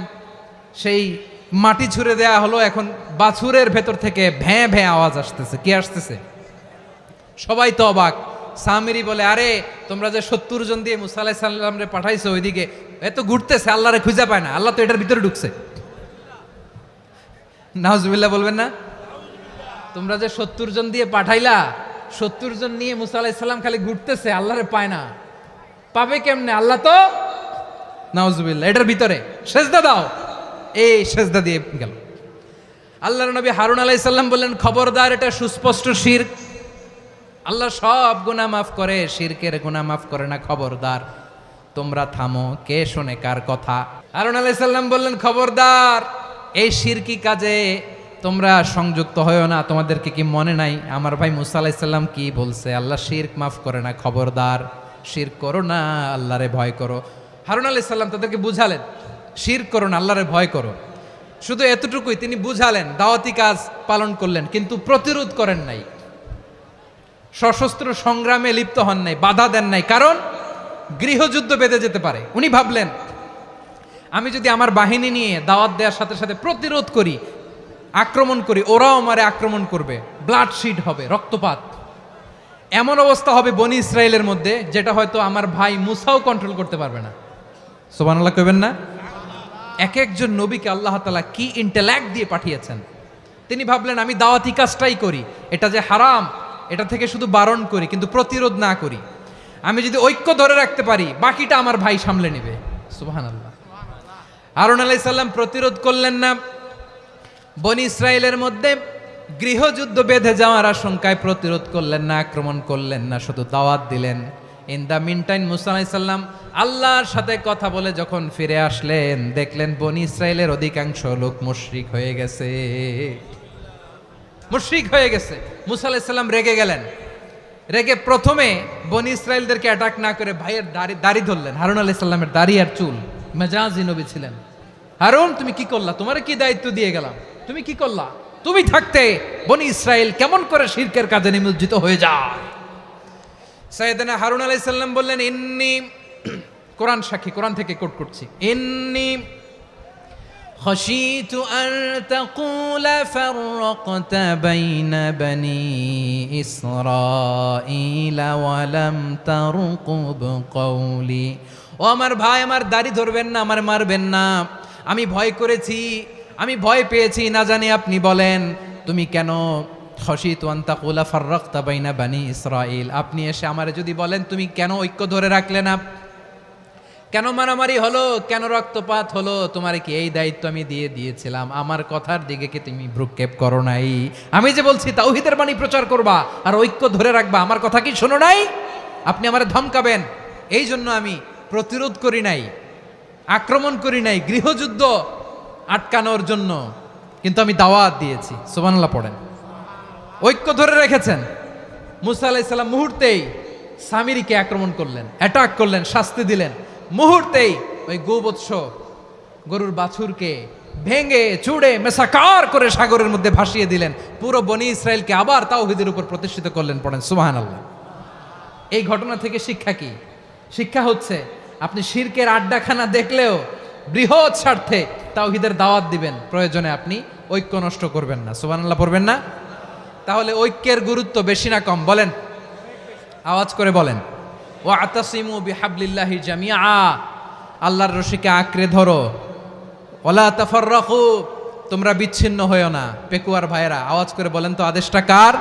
সেই মাটি ছুঁড়ে দেয়া হলো, এখন বাছুরের ভেতর থেকে ভ্যাঁ ভ্যাঁ আওয়াজ আসতেছে। কি আসতেছে? সবাই তো অবাক। সামিরি বলে, আরে তোমরা যে 70 জন দিয়ে মূসা আলাইহিস সালামরে পাঠাইছো, ওইদিকে এত ঘুরতেছে, আল্লাহরে খুঁজে পায় না, আল্লাহ তো এটার ভিতরে ঢুকছে। নাউজুবিল্লাহ বলবেন না? তোমরা যে 70 জন দিয়ে পাঠাইলা, 70 জন নিয়ে মূসা আলাইহিস সালাম খালি ঘুরতেছে, আল্লাহরে পায় না। পাবে কেমনে? আল্লাহ তো, নাউজুবিল্লাহ, এটার ভিতরে সেজদা দাও। এই সেজদা দিয়ে গেল। আল্লাহর নবী হারুন আলাইহিস সালাম বললেন, খবরদার, এটা সুস্পষ্ট শিরক। আল্লাহ সব গুনাহ মাফ করে, শিরকের গুনাহ মাফ করে না। খবরদার, তোমরা থামো। কে শোনে কার কথা? হারুন আলাইহিস সালাম বললেন, খবরদার, এই শিরকি কাজে তোমরা সংযুক্ত হয়ো না। তোমাদেরকে কি মনে নাই আমার ভাই মুসা আলাইহিস সালাম কি বলছে? আল্লাহ শিরক মাফ করে না। খবরদার, শিরক করো না, আল্লাহরে ভয় করো। হারুন আলাইহিস সালাম তাদেরকে বুঝালেন, শিরক করো না, আল্লাহরে ভয় করো। শুধু এতটুকুই তিনি বুঝালেন, দাওয়াতি কাজ পালন করলেন, কিন্তু প্রতিরোধ করেন নাই, সশস্ত্র সংগ্রামে লিপ্ত হন নাই, বাধা দেন নাই। কারণ গৃহযুদ্ধ বেঁধে যেতে পারে। উনি ভাবলেন, আমি যদি আমার বাহিনী নিয়ে দাওয়াত দেওয়ার সাথে সাথে প্রতিরোধ করি, আক্রমণ করি, ওরাও আমারে আক্রমণ করবে, ব্লাডশিড হবে, রক্তপাত। এমন অবস্থা হবে বনি ইসরায়েলের মধ্যে, যেটা হয়তো আমার ভাই মুসাও কন্ট্রোল করতে পারবে না। সুবহানাল্লাহ কইবেন না? এক একজন নবীকে আল্লাহ তাআলা কি ইন্টেলেক্ট দিয়ে পাঠিয়েছেন। তিনি ভাবলেন, আমি দাওয়াতি কাজটাই করি, এটা যে হারাম এটা থেকে শুধু বারণ করি, কিন্তু প্রতিরোধ না করি। আমি যদি ঐক্য ধরে রাখতে পারি, বাকিটা আমার ভাই সামলে নেবে। সুবহানাল্লাহ। হারুন আলাইহিস সালাম প্রতিরোধ করলেন না। বনি ইসরায়েলের মধ্যে গৃহযুদ্ধ বেঁধে যাওয়ার আশঙ্কায় প্রতিরোধ করলেন না, আক্রমণ করলেন না, শুধু দাওয়াত দিলেন। ইন দ্য মিন টাইম মুসা আলাইহিস সালাম আল্লাহর সাথে কথা বলে যখন ফিরে আসলেন, দেখলেন বনি ইসরায়েলের অধিকাংশ লোক মুশরিক হয়ে গেছে। মুশরিক হয়ে গেছে। মুসা আলাইহিস সালাম রেগে গেলেন। রেগে প্রথমে বনি ইসরায়েলদেরকে অ্যাটাক না করে ভাইয়ের দাড়ি ধরলেন। হারুন আলাইহিস সালামের দাড়ি আর চুল। মেজাজি নবী ছিলেন। হারুন, তুমি কি করলা? তোমার কি দায়িত্ব দিয়ে গেলাম, তুমি কি করলা? তুমি থাকতে বনি ইসরায়েল কেমন করে শিরকের কাজে নিমজ্জিত হয়ে যায়? সাইয়েদনা হারুন আলাইহিস সালাম বললেন, ইন্নী, কোরআন সাক্ষী, কোরআন থেকে কোট করছি, ইন্নী خشيت أن تقول فرقت بين بني إسرائيل ولم ترقب قولي। ও আমার ভাই, আমার দাড়ি ধরবেন না, আমার মারবেন না। আমি ভয় করেছি, আমি ভয় পেয়েছি, না জানি আপনি বলেন তুমি কেন খশিতু আন তাকুলা ফাররাকতা বাইনা বানি ইসরাইল। আপনি এসে আমারে যদি বলেন তুমি কেন ঐক্য ধরে রাখলে না, কেন মারামারি হলো, কেন রক্তপাত হলো, তোমার কি এই দায়িত্ব আমি দিয়ে দিয়েছিলাম? আমার কথার দিকে কি তুমি ভ্রুক্ষেপ করো নাই? আমি যে বলছি তাওহীদের বাণী প্রচার করবা আর ঐক্য ধরে রাখবা, আমার কথা কি শোনো নাই? আপনি আমারে ধমকাবেন, এই জন্য আমি প্রতিরোধ করি নাই, আক্রমণ করি নাই, গৃহযুদ্ধ আটকানোর জন্য, কিন্তু আমি দাওয়াত দিয়েছি। সুবহানাল্লাহ পড়েন। ঐক্য ধরে রেখেছেন। মুসা আলাইহিস সালাম মুহূর্তেই সামিরীকে আক্রমণ করলেন, অ্যাটাক করলেন, শাস্তি দিলেন। মুহূর্তেই ওই গোবৎস গরুর বাছুরকে ভেঙে চুড়ে মেসাকার করে সাগরের মধ্যে ভাসিয়ে দিলেন। পুরো বনি ইসরায়েলকে আবার তাওহীদের উপর প্রতিষ্ঠিত করলেন। পড়েন সুবহানাল্লাহ। এই ঘটনা থেকে শিক্ষা কি? শিক্ষা হচ্ছে, আপনি শিরকের আড্ডাখানা দেখলেও বৃহৎ স্বার্থে তাওহীদের দাওয়াত দিবেন, প্রয়োজনে আপনি ঐক্য নষ্ট করবেন না। সুবহানাল্লাহ পড়বেন না? তাহলে ঐক্যের গুরুত্ব বেশি না কম? বলেন, আওয়াজ করে বলেন। ওয়াতাসিমু বিহাবলিল্লাহি জামিআ, আল্লাহর রশিকে আঁকড়ে ধরো। ওয়ালা তাফাররাকু, তোমরা বিচ্ছিন্ন হয়ো না। পেকুয়ার ভাইরা আওয়াজ করে বলেন তো, আদেশটা কার?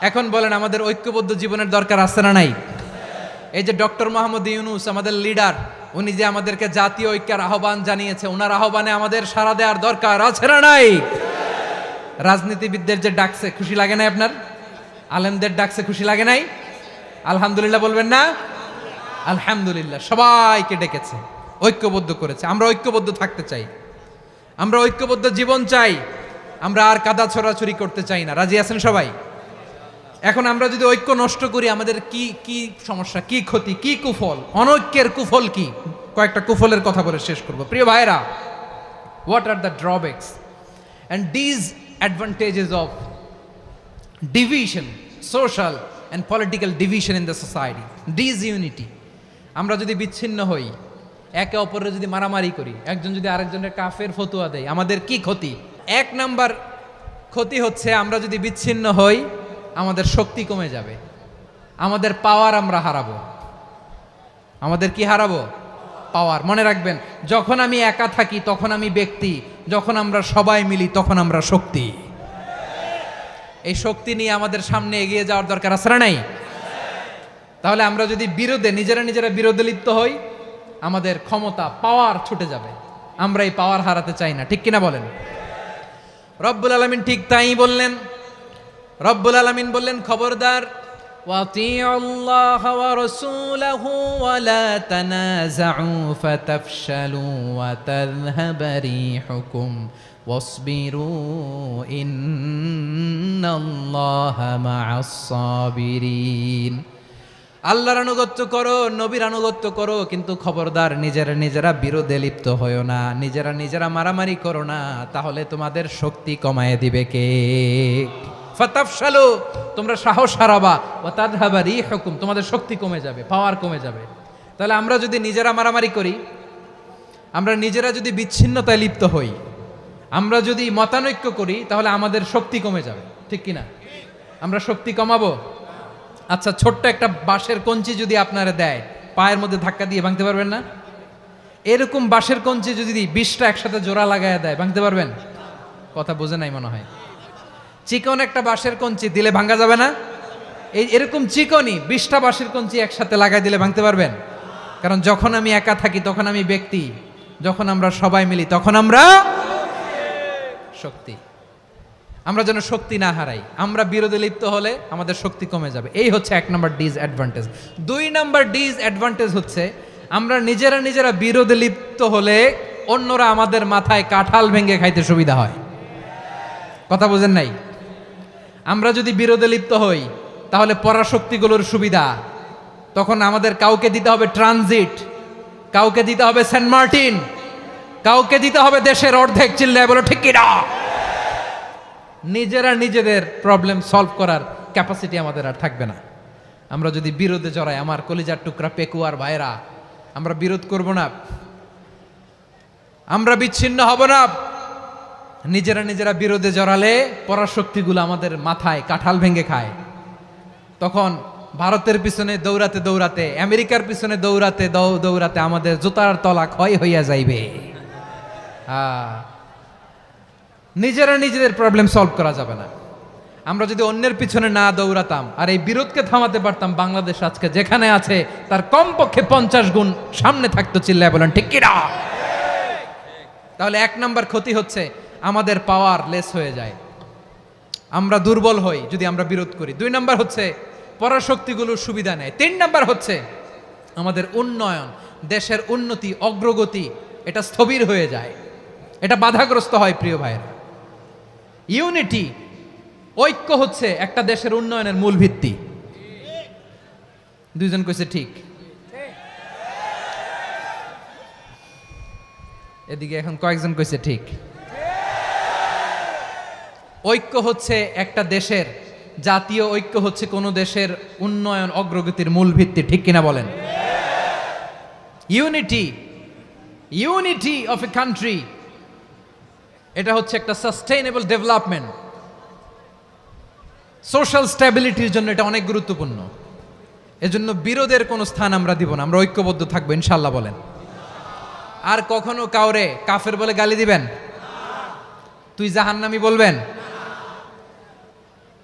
এখন বলেন, আমাদের ঐক্যবদ্ধ জীবনের দরকার আছে না নাই? এই যে ডক্টর মোহাম্মদ ইউনূস আমাদের লিডার, উনি যে আমাদেরকে জাতীয় ঐক্যের আহ্বান জানিয়েছে, ওনার আহ্বানে আমাদের সাড়া দেওয়ার দরকার আছে না নাই? রাজনীতিবিদদের যে ডাকছে, খুশি লাগে নাই আপনার? আলেমদের ডাকছে, খুশি লাগে নাই? আলহামদুলিল্লাহ বলবেন না? আলহামদুলিল্লাহ। সবাইকে ডেকেছে, ঐক্যবদ্ধ করেছে। আমরা ঐক্যবদ্ধ থাকতে চাই, আমরা ঐক্যবদ্ধ জীবন চাই, আমরা আর কাদা ছড়াছড়ি করতে চাই না। রাজি আছেন সবাই? এখন আমরা যদি ঐক্য নষ্ট করি, আমাদের কি কি সমস্যা, কি ক্ষতি, কি কুফল? অনৈক্যের কুফল কি? কয়েকটা কুফলের কথা বলে শেষ করব। প্রিয় ভাইরা, what are the drawbacks and disadvantages of division, social and political division in the society, disunity? আমরা যদি বিচ্ছিন্ন হই, একে অপরের যদি মারামারি করি, একজন যদি আরেকজনের কাফের ফতোয়া দেয়, আমাদের কি ক্ষতি? এক নাম্বার ক্ষতি হচ্ছে, আমরা যদি বিচ্ছিন্ন হই, আমাদের শক্তি কমে যাবে, আমাদের পাওয়ার আমরা হারাবো। আমাদের কি হারাবো? পাওয়ার। মনে রাখবেন, যখন আমি একা থাকি তখন আমি ব্যক্তি, যখন আমরা সবাই মিলি তখন আমরা শক্তি। এই শক্তি নিয়ে আমাদের সামনে এগিয়ে যাওয়ার দরকার আছে না নাই? তাহলে আমরা যদি নিজেরা বিরোধে লিপ্ত হই, আমাদের ক্ষমতা, পাওয়ার ছুটে যাবে। আমরা এই পাওয়ার হারাতে চাই না, ঠিক কিনা বলেন? রব্বুল আলামিন ঠিক তাই বললেন। রব্বুল আলামিন বললেন, খবরদার وأطيعوا الله ورسوله ولا تنازعوا فتفشلوا وتذهب ريحكم واصبروا إن الله مع الصابرين আল্লাহর আনুগত্য করো, নবীর আনুগত্য করো, কিন্তু খবরদার নিজেরা বিরোধে লিপ্ত হয়ো না, নিজেরা মারামারি করো না, তাহলে তোমাদের শক্তি কমায় দিবে কে? ফাতাফশালু, তোমরা সাহস হারাবা, ওয়া তাযহাবা রিহুকুম, তোমাদের শক্তি কমে যাবে, পাওয়ার কমে যাবে। তাহলে আমরা যদি নিজেরা মারামারি করি, আমরা নিজেরা যদি বিচ্ছিন্নতায় লিপ্ত হই, আমরা যদি মতানৈক্য করি, তাহলে আমাদের শক্তি কমে যাবে, ঠিক কিনা? আমরা শক্তি কমাবো? আচ্ছা, ছোট্ট একটা বাঁশের কঞ্চি যদি আপনারা দেয়, পায়ের মধ্যে ধাক্কা দিয়ে ভাঙতে পারবেন না? এরকম বাঁশের কঞ্চি যদি 20টা একসাথে জোড়া লাগায় দেয়, ভাঙতে পারবেন? কথা বোঝে নাই মনে হয়। চিকন একটা বাঁশের কঞ্চি দিলে ভাঙা যাবে না? এরকম চিকনই 20টা বাঁশের কঞ্চি একসাথে লাগাই দিলে ভাঙতে পারবেন? কারণ যখন আমি একা থাকি তখন আমি ব্যক্তি, যখন আমরা সবাই মিলি তখন আমরা শক্তি। আমরা যেন শক্তি না হারাই। আমরা বিরোধে লিপ্ত হলে আমাদের শক্তি কমে যাবে। এই হচ্ছে 1 নম্বর ডিসঅ্যাডভান্টেজ। 2 নম্বর ডিসঅ্যাডভান্টেজ হচ্ছে আমরা নিজেরা বিরোধে লিপ্ত হলে অন্যরা আমাদের মাথায় কাঁঠাল ভেঙে খাইতে সুবিধা হয়। কথা বোঝেন নাই? আমরা যদি বিরোধে লিপ্ত হই তাহলে পরাশক্তিগুলোর সুবিধা, তখন আমাদের কাউকে দিতে হবে ট্রানজিট, কাউকে দিতে হবে সেন্ট মার্টিন, কাউকে দিতে হবে দেশের অর্ধেক। চিল্লায় বলো ঠিক কিনা? নিজেদের প্রবলেম সলভ করার ক্যাপাসিটি আমাদের আর থাকবে না। আমরা যদি বিরোধে জড়াই, আমার কলিজার টুকরা পেকুয়ার ভাইরা, আমরা বিরোধ করব না, আমরা বিচ্ছিন্ন হব না। নিজেরা বিরোধে জড়ালে পরাশক্তিগুলো আমাদের মাথায় কাঁঠাল ভেঙে খায়। তখন ভারতের পিছনে দৌড়াতে, আমেরিকার পিছনে দৌড়াতে আমাদের জুতার তলা ক্ষয় হইয়া যাইবে। নিজেদের প্রবলেম সলভ করা যাবে না। আমরা যদি অন্যের পিছনে না দৌড়াতাম আর এই বিরোধকে থামাতে পারতাম, বাংলাদেশ আজকে যেখানে আছে তার কমপক্ষে 50 গুণ সামনে থাকতো। চিল্লায় বলেন ঠিক কিনা? তাহলে 1 নম্বর ক্ষতি হচ্ছে আমাদের পাওয়ার লেস হয়ে যায়, আমরা দুর্বল হই যদি আমরা বিরোধ করি। 2 নম্বর হচ্ছে পরাশক্তিগুলোর সুবিধা নেয়। 3 নম্বর হচ্ছে আমাদের উন্নয়ন, দেশের উন্নতি, অগ্রগতি, এটা স্থবির হয়ে যায়, এটা বাধাগ্রস্ত হয়। প্রিয় ভাইয়েরা, ইউনিটি, ঐক্য হচ্ছে একটা দেশের উন্নয়নের মূল ভিত্তি। 2 জন কইছে ঠিক। এদিকে এখন কয়েকজন কইছে ঠিক। ঐক্য হচ্ছে একটা দেশের, জাতীয় ঐক্য হচ্ছে কোন দেশের উন্নয়ন অগ্রগতির মূল ভিত্তি, ঠিক কিনা বলেন? ইউনিটি অফ এ কান্ট্রি, এটা হচ্ছে একটা সাস্টেইনেবল ডেভেলপমেন্ট, সোশ্যাল স্ট্যাবিলিটির জন্য এটা অনেক গুরুত্বপূর্ণ। এজন্য বিরোধের কোনো স্থান আমরা দিব না, আমরা ঐক্যবদ্ধ থাকবো ইনশাআল্লাহ বলেন। আর কখনো কাউরে কাফের বলে গালি দিবেন? তুই জাহান্নামী বলবেন?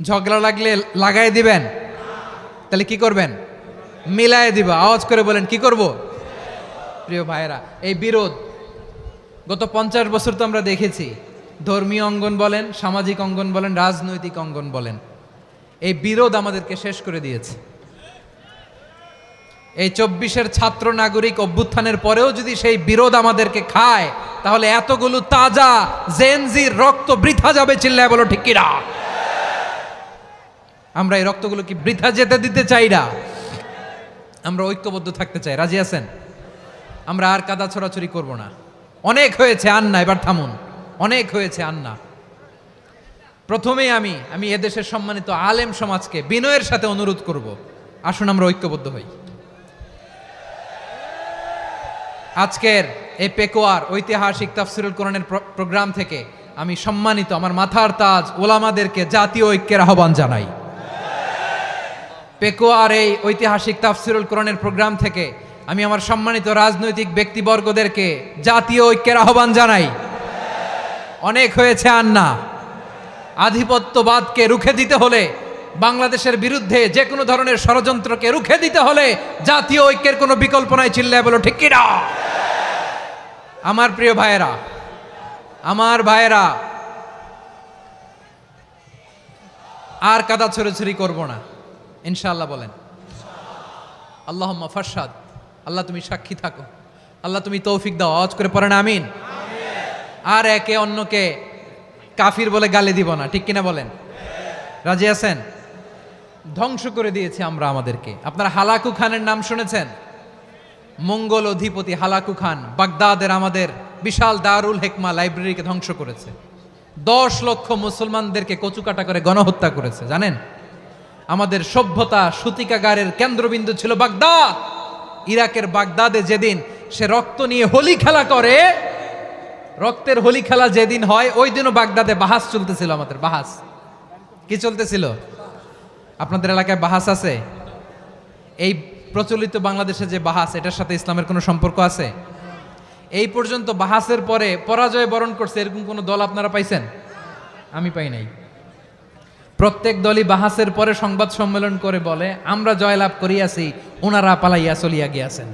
ঝগড়া লাগলে লাগাই দিবেন? তাহলে কি করবেন? মিলায় দিবা। আওয়াজ করে বলেন কি করব? প্রিয় ভাইয়েরা, এই বিরোধ গত 50 বছর তো আমরা দেখেছি, ধর্মীয় অঙ্গন বলেন, সামাজিক অঙ্গন বলেন, রাজনৈতিক অঙ্গন বলেন, এই বিরোধ আমাদেরকে শেষ করে দিয়েছে। এই 24-এর ছাত্র নাগরিক অভ্যুত্থানের পরেও যদি সেই বিরোধ আমাদেরকে খায়, তাহলে এতগুলো তাজা জেনজির রক্ত বৃথা যাবে। চিল্লায় বলো ঠিক কিনা? আমরা এই রক্তগুলো কি বৃথা যেতে দিতে চাই না? আমরা ঐক্যবদ্ধ থাকতে চাই। রাজি আছেন? আমরা আর কাদা ছড়াছড়ি করব না। অনেক হয়েছে আন্না, এবার থামুন। অনেক হয়েছে আন্না। প্রথমেই আমি এদেশের সম্মানিত আলেম সমাজকে বিনয়ের সাথে অনুরোধ করব, আসুন আমরা ঐক্যবদ্ধ হই। আজকের এই পেকুয়ার ঐতিহাসিক তাফসিরুল কোরআনের প্রোগ্রাম থেকে আমি সম্মানিত আমার মাথার তাজ ওলামাদেরকে জাতীয় ঐক্যের আহ্বান জানাই। পেকুয়ার এই ঐতিহাসিক তাফসিরুল কোরআনের প্রোগ্রাম থেকে আমি আমার সম্মানিত রাজনৈতিক ব্যক্তিবর্গদেরকে জাতীয় ঐক্যের আহ্বান জানাই। অনেক হয়েছে আন্না। আধিপত্যবাদকে রুখে দিতে হলে, বাংলাদেশের বিরুদ্ধে যে কোনো ধরনের ষড়যন্ত্রকে রুখে দিতে হলে জাতীয় ঐক্যের কোনো বিকল্প নাই। চিল্লায় বলো ঠিক কিনা? আমার প্রিয় ভাইয়েরা, আর কাদা ছড়াছড়ি করব না। ইনশাআল্লাহ বলেন। আল্লাহুম্মা ফারশাদ, আল্লাহ তুমি সাক্ষী থাকো, আল্লাহ তুমি তৌফিক দাও। আওয়াজ করে পড়েন আমিন। আর একে অন্যকে কাফির বলে গালি দিব না, ঠিক কিনা বলেন? রাজি আছেন? ধ্বংস করে দিয়েছি আমরা আমাদেরকে। আপনারা হালাকু খানের নাম শুনেছেন? মঙ্গল অধিপতি হালাকু খান বাগদাদের আমাদের বিশাল দারুল হেকমা লাইব্রেরিকে ধ্বংস করেছে। 10 লক্ষ মুসলমানদেরকে কচুকাটা করে গণহত্যা করেছে। জানেন, আমাদের সভ্যতা সূতিকাগারের কেন্দ্রবিন্দু ছিল বাগদাদ। ইরাকের বাগদাদে যেদিন সে রক্ত নিয়ে হোলি খেলা করে, রক্তের হোলি খেলা যেদিন হয়, ওই দিনও বাগদাদে বাহাস চলতেছিল। আমাদের বাহাস কি চলতেছিল? আপনাদের এলাকায় বাহাস আছে? এই প্রচলিত বাংলাদেশে যে বাহাস, এটার সাথে ইসলামের কোনো সম্পর্ক আছে? এই পর্যন্ত বাহাসের পরে পরাজয় বরণ করছে এরকম কোন দল আপনারা পাইছেন? আমি পাই নাই। প্রত্যেক দলই বাহাসের পরে সংবাদ সম্মেলন করে বলে আমরা জয়লাভ করিয়াছি, ওনারা পালাইয়া চলিয়া গিয়াছেন।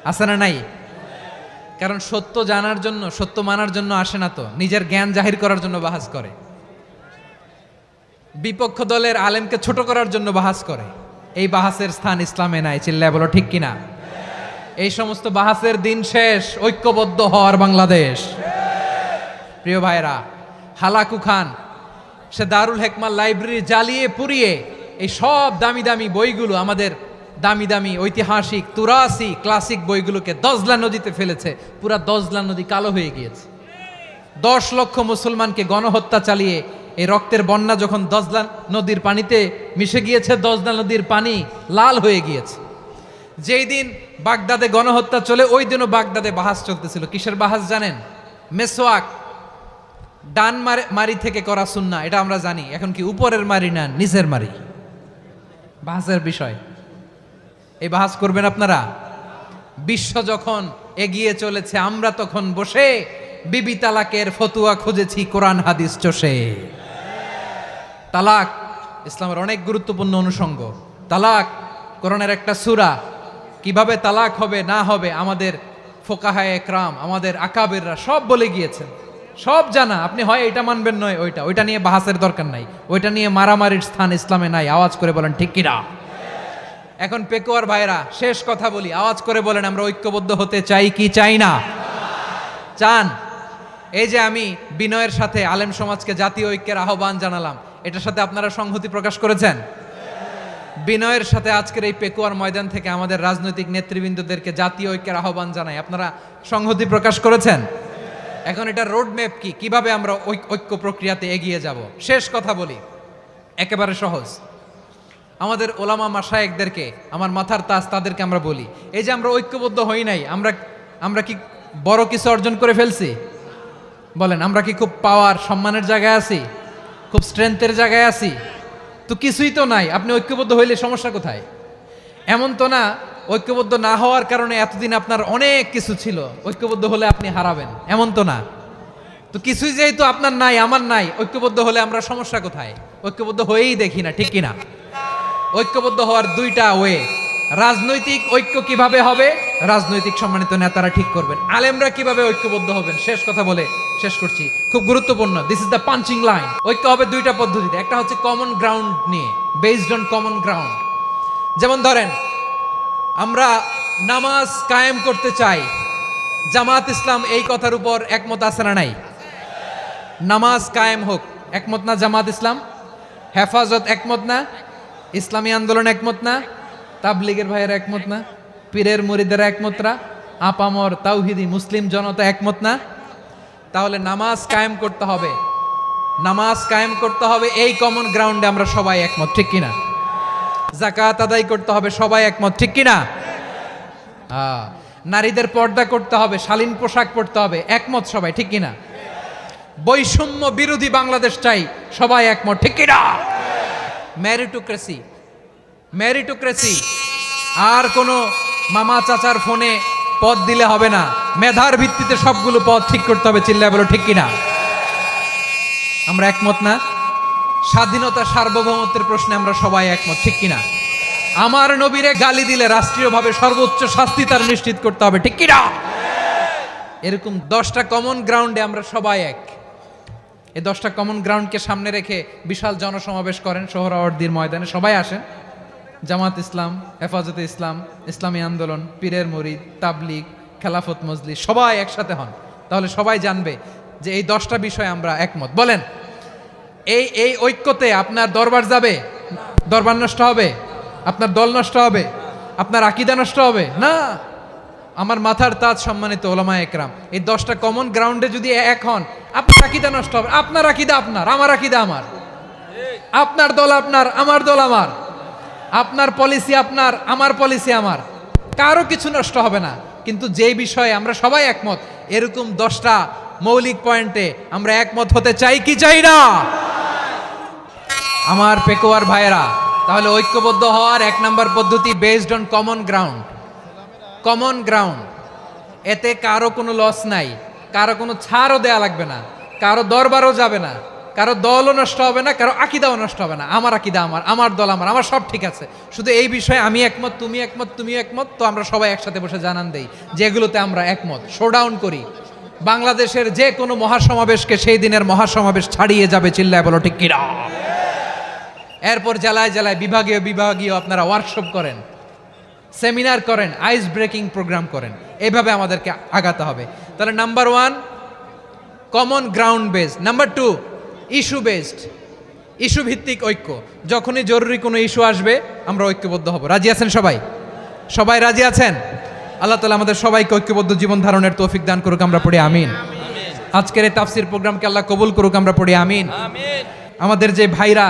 আছে না নাই? কারণ সত্য জানার জন্য, সত্য মানার জন্য আসে না তো, নিজের জ্ঞান জাহির করার জন্য বাহাস করে। বিপক্ষ দলের আলেমকে ছোট করার জন্য বাহাস করে। এই বাহাসের স্থান ইসলামে নাই। চিল্লায় বলো ঠিক কিনা? এই সমস্ত বাহাসের দিন শেষ। ঐক্যবদ্ধ হওয়ার বাংলাদেশ। প্রিয় ভাইরা, হালাকু খান সে দারুল হেকমা লাইব্রেরি জ্বালিয়ে পুড়িয়ে এই সব দামি দামি বইগুলো, আমাদের দামি দামি ঐতিহাসিক তুরাসি ক্লাসিক বইগুলোকে দজলা নদীতে ফেলেছে। পুরা দজলা নদী কালো হয়ে গিয়েছে। 10 লক্ষ মুসলমানকে গণহত্যা চালিয়ে এই রক্তের বন্যা যখন দজলা নদীর পানিতে মিশে গিয়েছে, দজলা নদীর পানি লাল হয়ে গিয়েছে। যেই দিন বাগদাদে গণহত্যা চলে, ওই দিনও বাগদাদে বাহাস চলতেছিল। কিসের বাহাস জানেন? মেসওয়াক, ডান মারি থেকে করা সুন্নাহ, এটা আমরা জানি। এখন কি উপরের মারি না নিচের মারি? বাহাসের বিষয়। এই বাহাস করবেন আপনারা? বিশ্ব যখন এগিয়ে চলেছে, আমরা তখন বসে বিবি তালাকের ফতুয়া খুঁজেছি কোরআন হাদিস চষে। তালাক ইসলামের অনেক গুরুত্বপূর্ণ অনুষঙ্গ। তালাক কোরআনের একটা সূরা। কিভাবে তালাক হবে না হবে আমাদের ফোকাহায়ে একরাম, আমাদের আকাবেররা সব বলে গিয়েছেন, সব জানা। আপনি হয় এটা মানবেন নয় ওইটা। ওইটা নিয়ে বাহাসের দরকার নাই, ওইটা নিয়ে মারামারির স্থান ইসলামে নাই। আওয়াজ করে বলেন ঠিক কিনা? এখন পেকুয়ার ভাইরা, শেষ কথা বলি, আওয়াজ করে বলেন আমরা ঐক্যবদ্ধ হতে চাই কি চাই না? চান? এই যে আমি বিনয়ের সাথে আলেম সমাজকে জাতীয় ঐক্যের আহ্বান জানালাম, এটার সাথে আপনারা সংহতি প্রকাশ করেছেন? বিনয়ের সাথে আজকের এই পেকুয়ার ময়দান থেকে আমাদের রাজনৈতিক নেতৃবৃন্দদেরকে জাতীয় ঐক্যের আহ্বান জানাই, আপনারা সংহতি প্রকাশ করেছেন? এখন এটা রোড ম্যাপ কি, কিভাবে আমরা ঐক্য প্রক্রিয়াতে এগিয়ে যাব? শেষ কথা বলি, একেবারে সহজ। আমাদের ওলামা মাশায়েখদেরকে, আমার মাথার তাজ, তাদেরকে আমরা বলি, এই যে আমরা ঐক্যবদ্ধ হই নাই, আমরা কি বড় কিছু অর্জন করে ফেলছি? বলেন, আমরা কি খুব পাওয়ার সম্মানের জায়গায় আছি? খুব স্ট্রেংথের জায়গায় আছি? তো কিছুই তো নাই। আপনি ঐক্যবদ্ধ হইলে সমস্যা কোথায়? এমন তো না ঐক্যবদ্ধ না হওয়ার কারণে এতদিন আপনার অনেক কিছু ছিল, ঐক্যবদ্ধ হলে আপনি হারাবেন, এমন তো না। তো কিছুই যেহেতু আপনার নাই, আমার নাই, ঐক্যবদ্ধ হলে আমরা সমস্যা কোথায়? ঐক্যবদ্ধ হয়েই দেখি না, ঠিক কিনা? ঐক্যবদ্ধ হওয়ার দুইটা ওয়ে। রাজনৈতিক ঐক্য কিভাবে হবে? রাজনৈতিক সম্মানিত নেতারা ঠিক করবেন। আলেমরা কিভাবে ঐক্যবদ্ধ হবেন? শেষ কথা বলে শেষ করছি, খুব গুরুত্বপূর্ণ। This is the punching line. ঐক্য হবে দুইটা পদ্ধতিতে। একটা হচ্ছে কমন গ্রাউন্ড নিয়ে, বেসড অন কমন গ্রাউন্ড। যেমন ধরেন, আমরা নামাজ কায়েম করতে চাই, জামাত ইসলাম এই কথার উপর একমত আছে না নাই? নামাজ কায়েম হোক, একমত না জামাত ইসলাম? হেফাজত একমত না? ইসলামী আন্দোলন একমত না? তাবলীগের ভাইয়েরা একমত না? পীরের মুরিদেরা একমত না? আপামর তাওহিদি মুসলিম জনতা একমত না? তাহলে নামাজ কায়েম করতে হবে, নামাজ কায়েম করতে হবে এই কমন গ্রাউন্ডে আমরা সবাই একমত, ঠিক কিনা? যাকাত আদায় করতে হবে, সবাই একমত, ঠিক কিনা? নারীদের পর্দা করতে হবে, শালীন পোশাক পরতে হবে, একমত সবাই, ঠিক কিনা? বৈষম্য বিরোধী বাংলাদেশ চাই, সবাই একমত, ঠিক কিনা? মেরিটোক্রেসি, মেরিটোক্রেসি, আর কোনো মামা চাচার ফোনে পদ দিলে হবে না, মেধার ভিত্তিতে সবগুলো পদ ঠিক করতে হবে। চিল্লায় বলো ঠিক কিনা? আমরা একমত না? স্বাধীনতা সার্বভৌমত্বের প্রশ্নে আমরা সবাই একমত, ঠিক কিনা? আমার নবীরে গালি দিলে রাষ্ট্রীয়ভাবে সর্বোচ্চ শাস্তি তার নিশ্চিত করতে হবে, ঠিক কিনা? এরকম 10টা কমন গ্রাউন্ডে আমরা সবাই এক। এই 10টা কমন গ্রাউন্ডকে সামনে রেখে বিশাল জনসমাবেশ করেন সোহরাওয়ার্দীর ময়দানে, সবাই আসেন। জামাত ইসলাম, হেফাজতে ইসলাম, ইসলামী আন্দোলন, পীরের মুরিদ, তাবলিগ, খেলাফত মজলিস সবাই একসাথে হন, তাহলে সবাই জানবে যে এই 10টা বিষয়ে আমরা একমত। বলেন, এই ঐক্যতে আপনার দরবার যাবে? দরবার নষ্ট হবে? আপনার দল নষ্ট হবে? আপনার আকীদা নষ্ট হবে না। আমার মাথার তাজ সম্মানিত ওলামা একরাম, এই 10টা কমন গ্রাউন্ডে যদি এক হন, আপনার আকীদা নষ্ট হবে? আপনার আকীদা আপনার, আমার আকীদা আমার, আপনার দল আপনার, আমার দল আমার, আপনার পলিসি আপনার, আমার পলিসি আমার, কারো কিছু নষ্ট হবে না। কিন্তু যে বিষয়ে আমরা সবাই একমত, এরকম 10টা মৌলিক পয়েন্টে আমরা একমত হতে চাই কি চাই না? আমার পেকুয়ার ভাইয়েরা, তাহলে ঐক্যবদ্ধ হওয়ার 1 নম্বর পদ্ধতি based on common ground. Common ground, এতে কারো কোনো লস নাই, কারো কোনো ছাড়ও দেয়া লাগবে না, কারো দরবারও যাবে না, কারো দলও নষ্ট হবে না, কারো আকীদাও নষ্ট হবে না। আমার আকীদা আমার, আমার দল আমার, আমার সব ঠিক আছে। শুধু এই বিষয়ে আমি একমত, তুমি একমত, তুমিও একমত, তো আমরা সবাই একসাথে বসে জানান দেই যে এগুলোতে আমরা একমত, শোডাউন করি। বাংলাদেশের যে কোনো মহাসমাবেশকে সেই দিনের মহাসমাবেশ ছাড়িয়ে যাবে, চিল্লায় বলো ঠিক কিনা। এরপর জেলায় জেলায় বিভাগীয় আপনারা ওয়ার্কশপ করেন, সেমিনার করেন, আইস ব্রেকিং প্রোগ্রাম করেন, এইভাবে আমাদেরকে আগাতে হবে। তাহলে number 1 common ground based, number 2 issue based, issue ভিত্তিক ঐক্য। যখনই জরুরি কোনো ইস্যু আসবে আমরা ঐক্যবদ্ধ হব। রাজি আছেন সবাই? সবাই রাজি আছেন? আল্লাহ তাআলা আমাদের সবাইকে ঐক্যবদ্ধ জীবন ধারণের তৌফিক দান করুক, আমরা পড়ি আমিন। আজকের এই তাফসীর প্রোগ্রামকে আল্লাহ কবুল করুক, আমরা পড়ি আমিন। আমাদের যে ভাইরা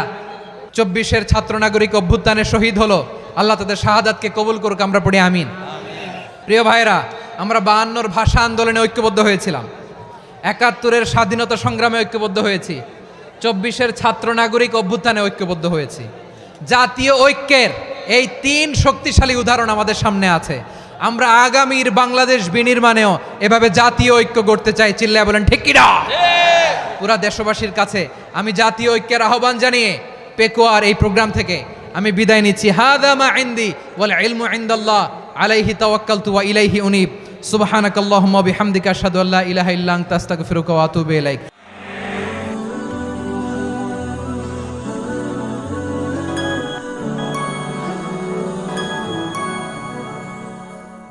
24-এর ছাত্র নাগরিক অভ্যুত্থানে শহীদ হলো, আল্লাহ তাদের শাহাদাতকে কবুল করুক, আমরা পড়ি আমিন। প্রিয় ভাইরা, আমরা 52-র ভাষা আন্দোলনে ঐক্যবদ্ধ হয়েছিলাম, 71-এর স্বাধীনতা সংগ্রামে ঐক্যবদ্ধ হয়েছি, 24-এর ছাত্র নাগরিক অভ্যুত্থানে ঐক্যবদ্ধ হয়েছি। জাতীয় ঐক্যের এই 3 শক্তিশালী উদাহরণ আমাদের সামনে আছে। আমরা আগামীর বাংলাদেশ বিনির্মাণেও এভাবে জাতীয় ঐক্য গড়তে চাই, চিল্লায় বলেন ঠিক কিনা। পুরা দেশবাসীর কাছে আমি জাতীয় ঐক্যের আহ্বান জানিয়ে পেকুয়ার এই প্রোগ্রাম থেকে আমি বিদায় নিচ্ছি। হাদা মা ইনদি ওয়াল ইলমু ইনদাল্লাহ আলাইহি তাওয়াক্কালতু ওয়া ইলাইহি উনীব। সুবহানাকাল্লাহুম্মা বিহামদিকা আশহাদু আল্লা ইলাহা ইল্লা আনতা আস্তাগফিরুকা ওয়া আতুবু ইলাইক।